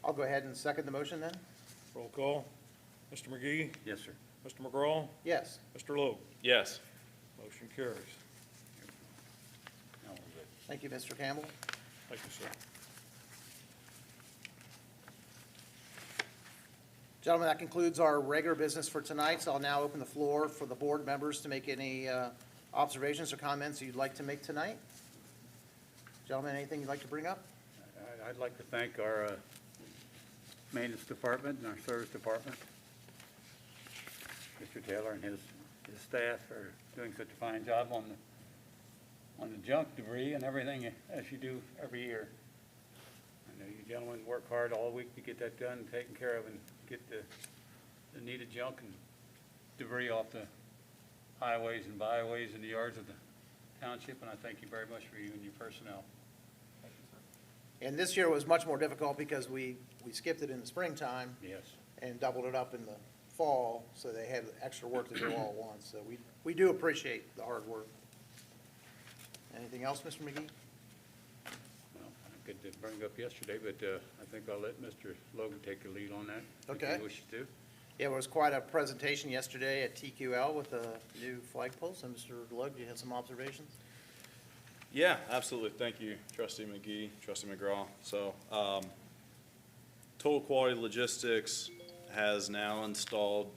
I'll go ahead and second the motion then. Roll call. Mr. McGee? Yes, sir. Mr. McGraw? Yes. Mr. Logue? Yes. Motion carries. Now we're good. Thank you, Mr. Campbell. Thank you, sir. Gentlemen, that concludes our regular business for tonight, so I'll now open the floor for the board members to make any observations or comments you'd like to make tonight. Gentlemen, anything you'd like to bring up? I'd like to thank our maintenance department and our service department. Mr. Taylor and his staff are doing such a fine job on the junk debris and everything as you do every year. I know you gentlemen work hard all week to get that done and taken care of and get the needed junk and debris off the highways and byways and the yards of the township, and I thank you very much for you and your personnel. And this year was much more difficult because we skipped it in the springtime Yes. and doubled it up in the fall, so they had extra work to do all at once. So we do appreciate the hard work. Anything else, Mr. McGee? Well, I could bring it up yesterday, but I think I'll let Mr. Logan take the lead on that. Okay. If he wishes to. Yeah, it was quite a presentation yesterday at TQL with the new flagpole. So, Mr. Lugg, do you have some observations? Yeah, absolutely. Thank you, Trustee McGee, Trustee McGraw. So, Total Quality Logistics has now installed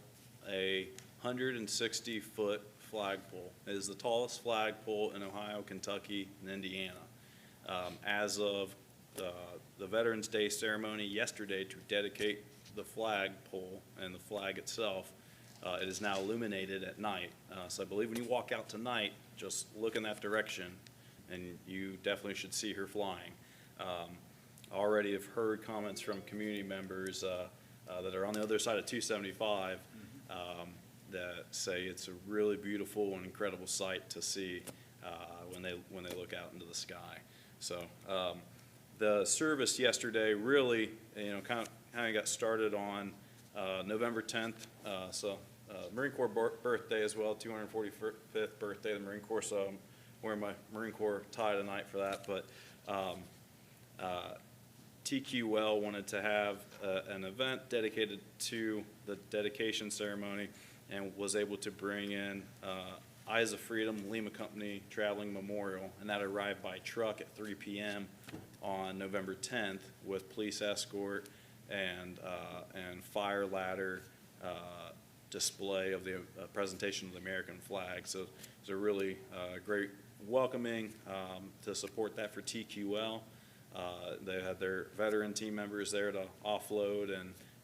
a 160-foot flagpole. It is the tallest flagpole in Ohio, Kentucky, and Indiana. As of the Veterans Day ceremony yesterday to dedicate the flagpole and the flag itself, it is now illuminated at night. So I believe when you walk out tonight, just look in that direction, and you definitely should see her flying. Already have heard comments from community members that are on the other side of 275 that say it's a really beautiful and incredible sight to see when they look out into the sky. So the service yesterday really, kind of got started on November 10th. Marine Corps birthday as well, 245th birthday of the Marine Corps. So I'm wearing my Marine Corps tie tonight for that. But TQL wanted to have an event dedicated to the dedication ceremony and was able to bring in Eyes of Freedom Lima Company Traveling Memorial, and that arrived by truck at 3 p.m. on November 10th with police escort and fire ladder display of the presentation of the American flag. So it was a really great welcoming to support that for TQL. They had their veteran team members there to offload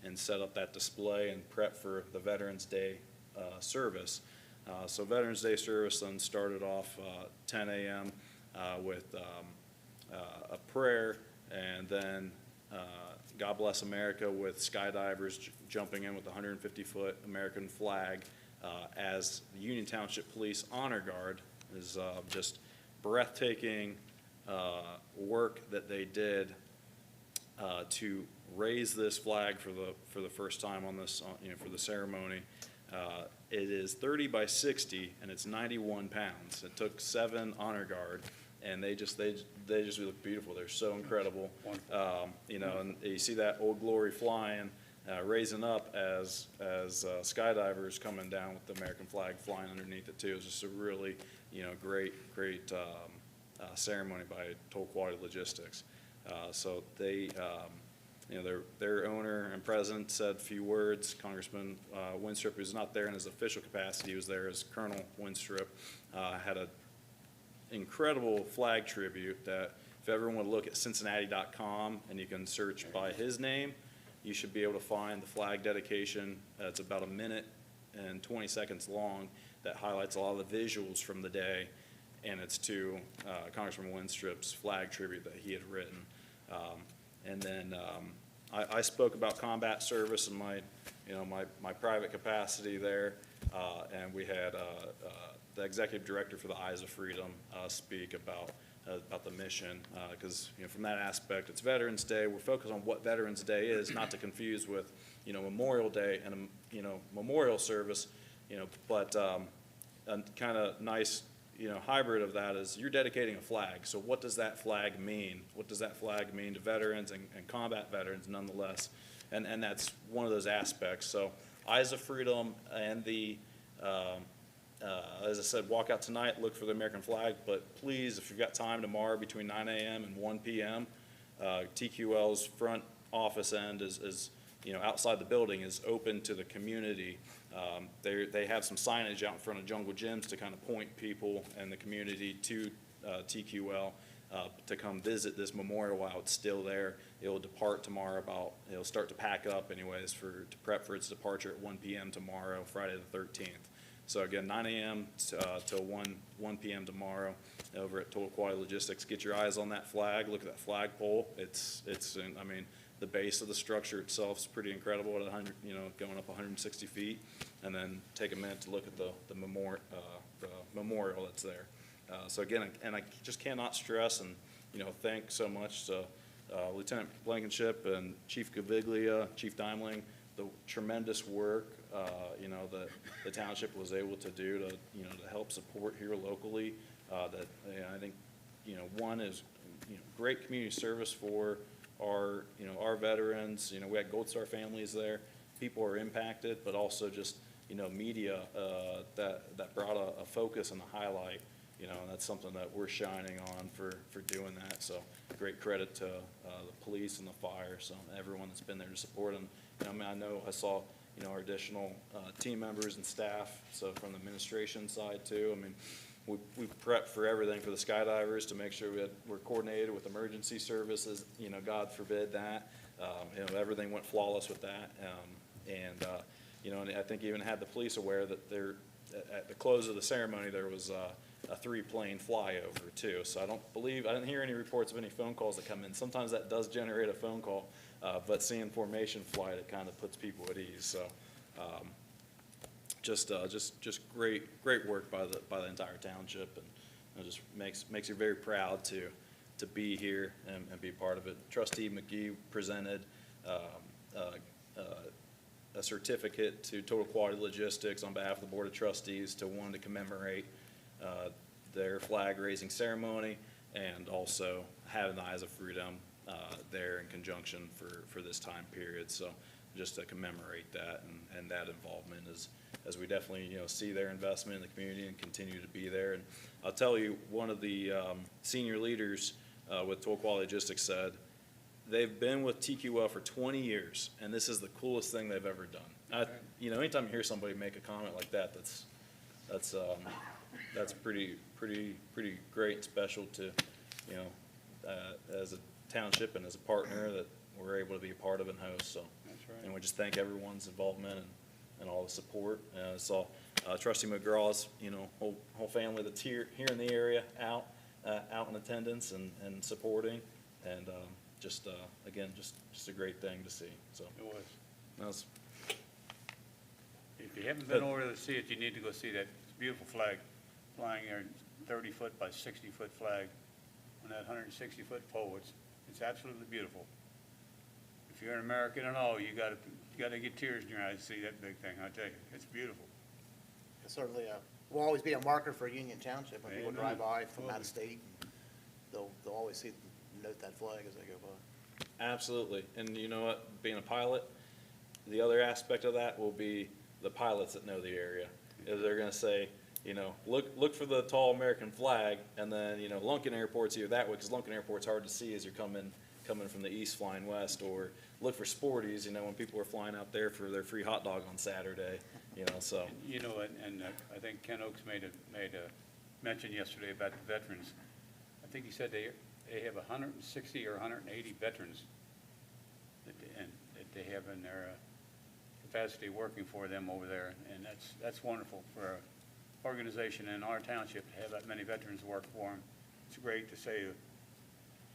and set up that display and prep for the Veterans Day service. So Veterans Day service then started off 10 a.m. With a prayer, and then God Bless America with skydivers jumping in with the 150-foot American flag as the Union Township Police Honor Guard is just breathtaking work that they did to raise this flag for the first time on this, for the ceremony. It is 30 by 60 and it's 91 pounds. It took 7 honor guard, and they just look beautiful. They're so incredible. And you see that Old Glory flying, raising up as skydivers coming down with the American flag flying underneath it too. It's just a really, great ceremony by Total Quality Logistics. So they, their owner and president said a few words. Congressman Winstrip, who's not there in his official capacity, he was there as Colonel Winstrip, had an incredible flag tribute that if everyone would look at Cincinnati.com and you can search by his name, you should be able to find the flag dedication. It's about 1 minute and 20 seconds long that highlights a lot of the visuals from the day, and it's to Congressman Winstrip's flag tribute that he had written. And then I spoke about combat service in my private capacity there, and we had the executive director for the Eyes of Freedom speak about the mission, because from that aspect, it's Veterans Day. We're focused on what Veterans Day is, not to confuse with Memorial Day and memorial service, but a kind of nice hybrid of that is you're dedicating a flag. So what does that flag mean? What does that flag mean to veterans and combat veterans nonetheless? And that's one of those aspects. So Eyes of Freedom and the, as I said, walk out tonight, look for the American flag, but please, if you've got time tomorrow between 9 a.m. and 1 p.m., TQL's front office end is outside the building is open to the community. They have some signage out in front of Jungle Gyms to kind of point people in the community to TQL to come visit this memorial while it's still there. It'll depart tomorrow it'll start to pack up anyways to prep for its departure at 1 p.m. tomorrow, Friday the 13th. So again, 9 a.m. till 1 p.m. tomorrow over at Total Quality Logistics. Get your eyes on that flag. Look at that flagpole. The base of the structure itself is pretty incredible at 100, going up 160 feet. And then take a minute to look at the memorial that's there. So again, and I just cannot stress and thank so much to Lieutenant Blankenship and Chief Caviglia, Chief Daimling, the tremendous work the township was able to do to help support here locally. That I think one is great community service for our veterans. We had Gold Star families there. People are impacted, but also just media that brought a focus and a highlight. And that's something that we're shining on for doing that. So great credit to the police and the fire, so everyone that's been there to support them. I saw our additional team members and staff. So from the administration side too. We prepped for everything for the skydivers to make sure we're coordinated with emergency services. God forbid that. Everything went flawless with that. And I think even had the police aware that at the close of the ceremony there was a 3-plane flyover too. So I didn't hear any reports of any phone calls that come in. Sometimes that does generate a phone call, but seeing formation flight, it kind of puts people at ease. So just great work by the entire township, and it just makes you very proud to be here and be part of it. Trustee McGee presented a certificate to Total Quality Logistics on behalf of the Board of Trustees to commemorate their flag raising ceremony, and also having the Eyes of Freedom there in conjunction for this time period. So just to commemorate that and that involvement as we definitely see their investment in the community and continue to be there. And I'll tell you, one of the senior leaders with Total Quality Logistics said they've been with TQL for 20 years, and this is the coolest thing they've ever done. Anytime you hear somebody make a comment like that, that's that's pretty great and special to, you know, as a township and as a partner that we're able to be a part of and host, so. That's right. And we just thank everyone's involvement and all the support. So Trustee McGraw's, you know, whole family that's here in the area, out in attendance and supporting, and again, just a great thing to see, so. It was. That was, If you haven't been over to see it, you need to go see that beautiful flag flying there, 30-foot by 60-foot flag on that 160-foot pole. It's absolutely beautiful. If you're an American at all, you gotta get tears in your eyes to see that big thing. I tell you, it's beautiful. It certainly will always be a marker for Union Township. When people Amen. drive by from out of state, they'll always see, note that flag as they go by. absolutely. And you know what, being a pilot, the other aspect of that will be the pilots that know the area. Is they're gonna say, you know, look for the tall American flag, and then, you know, Lunkin Airport's either that way, because Lunkin Airport's hard to see as you're coming from the east flying west, or look for Sporties, you know, when people are flying out there for their free hot dog on Saturday, you know, so. You know, and I think Ken Oaks made a mention yesterday about the veterans. I think he said they have 160 or 180 veterans that they have in their capacity working for them over there, and that's wonderful for an organization in our township to have that many veterans work for them. It's great to say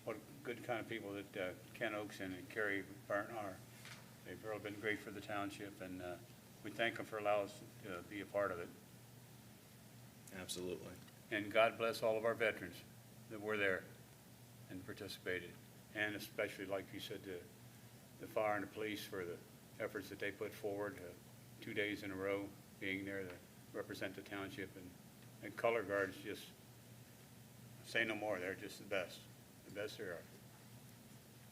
what good kind of people that Ken Oaks and Kerry Barton are. They've really been great for the township, and we thank them for allowing us to be a part of it. Absolutely. And God bless all of our veterans that were there and participated, and especially, like you said, the fire and the police for the efforts that they put forward, 2 days in a row being there to represent the township, and color guards, just say no more, they're just the best there are.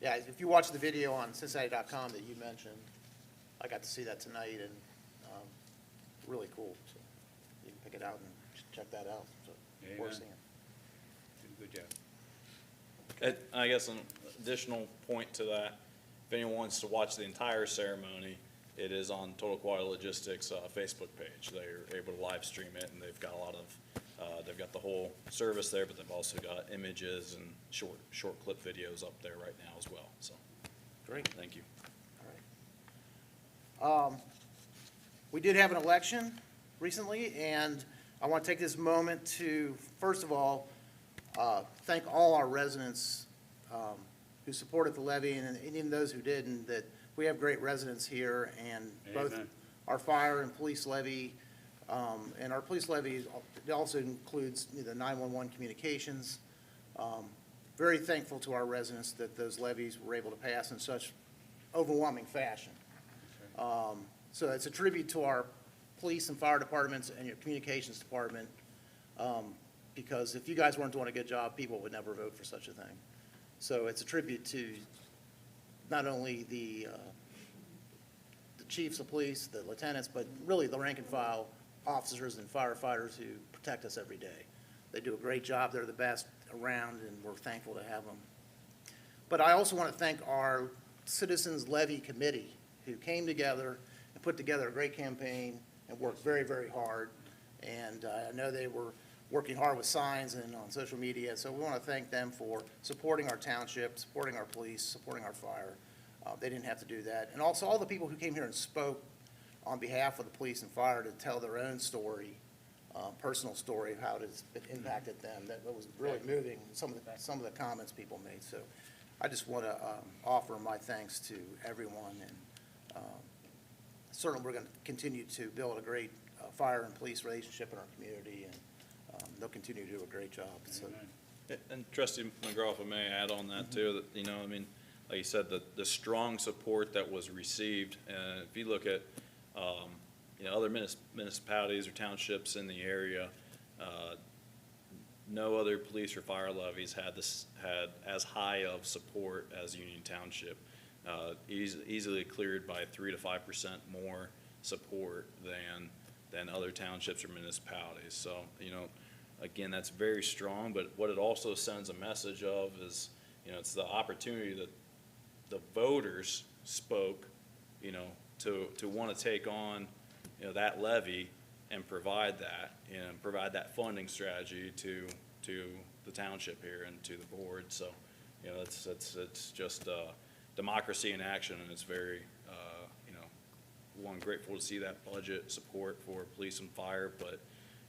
Yeah, if you watch the video on Cincinnati.com that you mentioned, I got to see that tonight, and really cool. So you can pick it out and check that out. So worth Amen. seeing. Did a good job. I guess an additional point to that, if anyone wants to watch the entire ceremony, it is on Total Quality Logistics Facebook page. They're able to live stream it, and they've got a lot of, they've got the whole service there, but they've also got images and short clip videos up there right now as well, so. Great. Thank you. All right. We did have an election recently, and I want to take this moment to, first of all, thank all our residents who supported the levy, and even those who didn't, that we have great residents here, and both Amen. our fire and police levy, and our police levy also includes the 911 communications. Very thankful to our residents that those levies were able to pass in such overwhelming fashion. So it's a tribute to our police and fire departments and your communications department, because if you guys weren't doing a good job, people would never vote for such a thing. So it's a tribute to not only the chiefs of police, the lieutenants, but really the rank and file officers and firefighters who protect us every day. They do a great job. They're the best around, and we're thankful to have them. But I also want to thank our Citizens Levy Committee, who came together and put together a great campaign and worked very, very hard. And I know they were working hard with signs and on social media, so we want to thank them for supporting our township, supporting our police, supporting our fire. They didn't have to do that. And also all the people who came here and spoke on behalf of the police and fire to tell their own story, personal story of how it has impacted them. That was really moving, some of the comments people made. So I just want to offer my thanks to everyone, and certainly we're going to continue to build a great fire and police relationship in our community, and they'll continue to do a great job. So, Amen. And Trustee McGraw, if I may add on that too, that, you know, I mean, like you said, the strong support that was received, and if you look at, you know, other municipalities or townships in the area, no other police or fire levies had as high of support as Union Township. Easily cleared by 3 to 5% more support than other townships or municipalities. So, you know, again, that's very strong, but what it also sends a message of is, you know, it's the opportunity that the voters spoke, you know, to want to take on, you know, that levy and provide that, and provide that funding strategy to the township here and to the board. So, you know, it's just democracy in action, and it's very, you know, one, grateful to see that budget support for police and fire, but,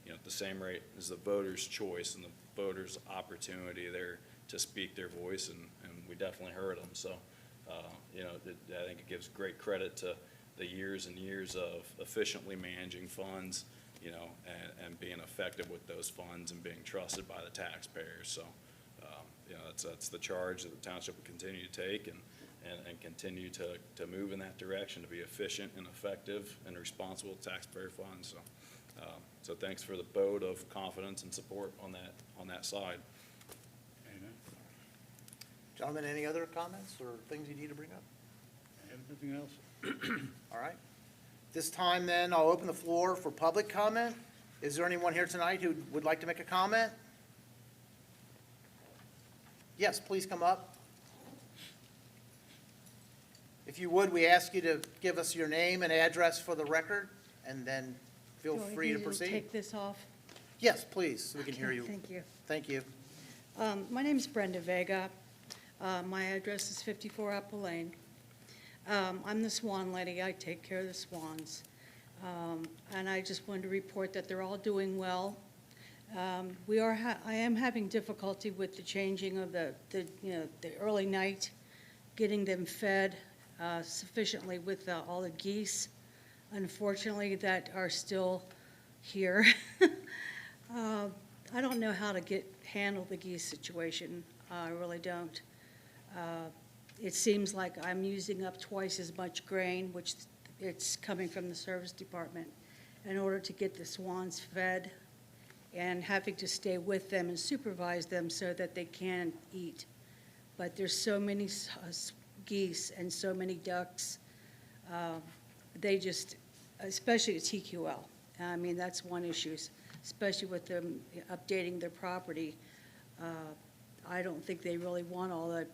you know, at the same rate is the voters' choice and the voters' opportunity there to speak their voice, and we definitely heard them. So, you know, I think it gives great credit to the years and years of efficiently managing funds, you know, and being effective with those funds and being trusted by the taxpayers. So, you know, that's the charge that the township will continue to take and continue to move in that direction, to be efficient and effective and responsible with taxpayer funds. So, so thanks for the vote of confidence and support on that side. Amen. Gentlemen, any other comments or things you need to bring up? I have nothing else. All right. This time then, I'll open the floor for public comment. Is there anyone here tonight who would like to make a comment? Yes, please come up. If you would, we ask you to give us your name and address for the record, and then feel free to proceed. Take this off? Yes, please, so we can hear Okay, you. Thank you. Thank you. My name's Brenda Vega. My address is 54 Apple Lane. I'm the swan lady. I take care of the swans. And I just wanted to report that they're all doing well. I am having difficulty with the changing of the early night, getting them fed sufficiently with all the geese, unfortunately, that are still here. I don't know how to handle the geese situation. I really don't. It seems like I'm using up twice as much grain, which it's coming from the service department, in order to get the swans fed, and having to stay with them and supervise them so that they can eat. But there's so many geese and so many ducks. They just, especially at TQL, I mean, that's one issue, especially with them updating their property. I don't think they really want all that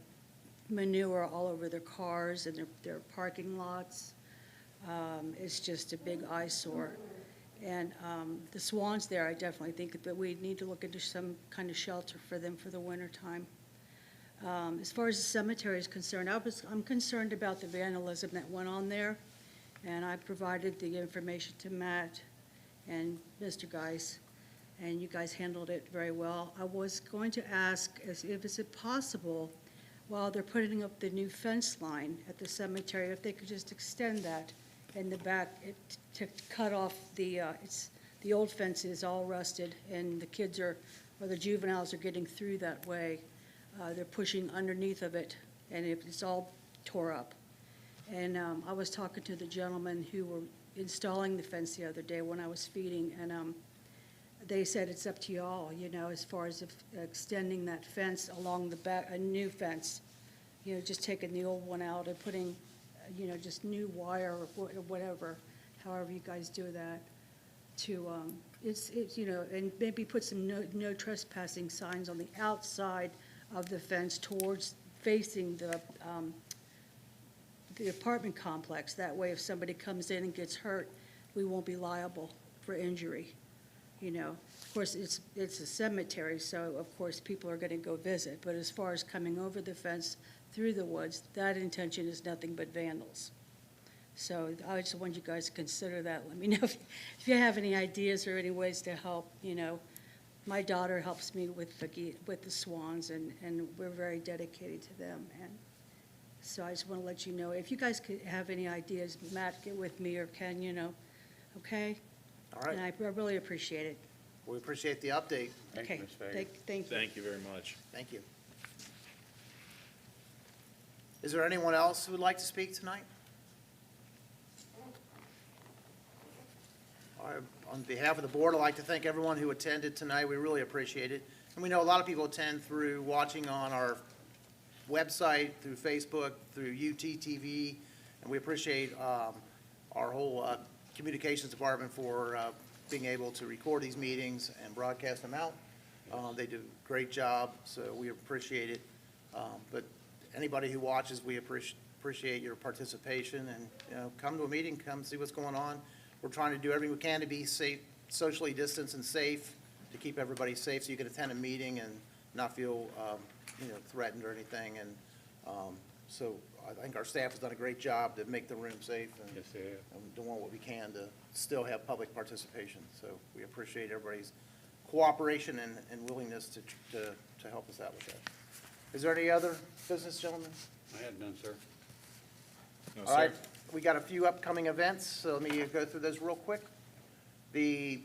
manure all over their cars and their parking lots. It's just a big eyesore. And the swans there, I definitely think that we need to look into some kind of shelter for them for the wintertime. As far as the cemetery is concerned, I'm concerned about the vandalism that went on there, and I provided the information to Matt and Mr. Geis, and you guys handled it very well. I was going to ask, is it possible, while they're putting up the new fence line at the cemetery, if they could just extend that in the back to cut off the old fence is all rusted, and the kids or the juveniles are getting through that way. They're pushing underneath of it, and it's all tore up. And I was talking to the gentleman who were installing the fence the other day when I was feeding, and they said it's up to y'all, as far as extending that fence along the back, a new fence, just taking the old one out and putting, just new wire or whatever, however you guys do that, to, it's and maybe put some no trespassing signs on the outside of the fence towards facing the apartment complex. That way, if somebody comes in and gets hurt, we won't be liable for injury. Of course, it's a cemetery, so of course people are going to go visit. But as far as coming over the fence through the woods, that intention is nothing but vandals. So I just want you guys to consider that. Let me know if you have any ideas or any ways to help. My daughter helps me with the swans, and we're very dedicated to them. And so I just want to let you know, if you guys could have any ideas, Matt, get with me, or Ken, okay? All right. And I really appreciate it. We appreciate the update. Thank you, Okay, Ms. Vega. thank you. Thank you very much. Thank you. Is there anyone else who would like to speak tonight? All right, on behalf of the board, I'd like to thank everyone who attended tonight. We really appreciate it. And we know a lot of people attend through watching on our website, through Facebook, through UTTV, and we appreciate our whole communications department for being able to record these meetings and broadcast them out. They do a great job, so we appreciate it. But anybody who watches, we appreciate your participation, and come to a meeting, come see what's going on. We're trying to do everything we can to be safe socially distanced and safe, to keep everybody safe, so you can attend a meeting and not feel, threatened or anything. And so I think our staff has done a great job to make the room safe and Yes, they have. doing what we can to still have public participation. So we appreciate everybody's cooperation and willingness to help us out with that. Is there any other business, gentlemen? I had none, sir. No, All right, sir. we got a few upcoming events, so let me go through those real quick. The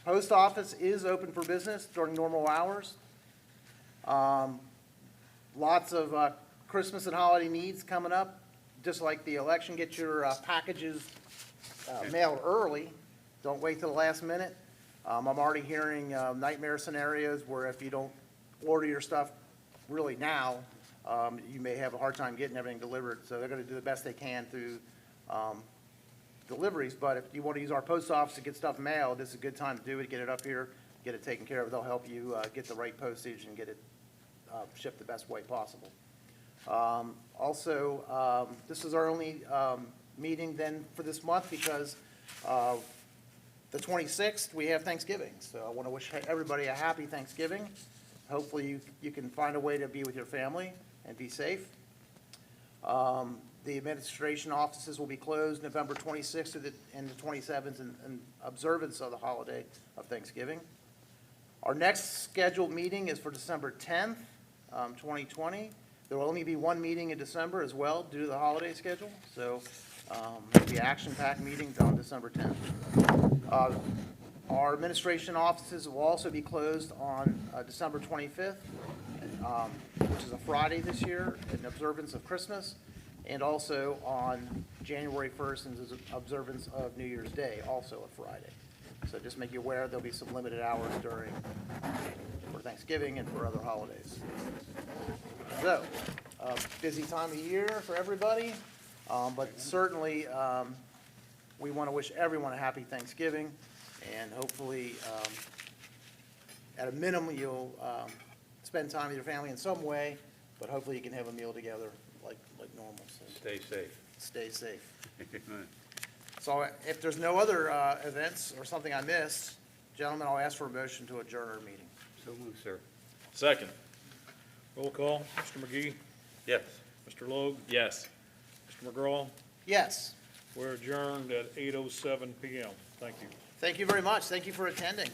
post office is open for business during normal hours. Lots of Christmas and holiday needs coming up, just like the election. Get your packages mailed early. Don't wait till the last minute. I'm already hearing nightmare scenarios where if you don't order your stuff really now, you may have a hard time getting everything delivered. So they're going to do the best they can through deliveries. But if you want to use our post office to get stuff mailed, this is a good time to do it. Get it up here, get it taken care of. They'll help you get the right postage and get it shipped the best way possible. Also, this is our only meeting then for this month because the 26th, we have Thanksgiving. So I want to wish everybody a happy Thanksgiving. Hopefully you can find a way to be with your family and be safe. The administration offices will be closed November 26th and the 27th in observance of the holiday of Thanksgiving. Our next scheduled meeting is for December 10th, 2020. There will only be one meeting in December as well due to the holiday schedule. So it'll be an action-packed meeting on December 10th. Our administration offices will also be closed on December 25th, which is a Friday this year, in observance of Christmas, and also on January 1st in observance of New Year's Day, also a Friday. So just make you aware there'll be some limited hours for Thanksgiving and for other holidays. So, busy time of year for everybody, but certainly we want to wish everyone a happy Thanksgiving. And hopefully, at a minimum, you'll spend time with your family in some way, but hopefully you can have a meal together like normal. So Stay safe. stay safe. So if there's no other events or something I missed, gentlemen, I'll ask for a motion to adjourn our meeting. So moved, sir. Second. Roll call, Mr. McGee, Yes. Mr. Logue, Yes. Mr. McGraw. Yes, We're adjourned at 8:07 PM. Thank you. thank you very much. Thank you for attending.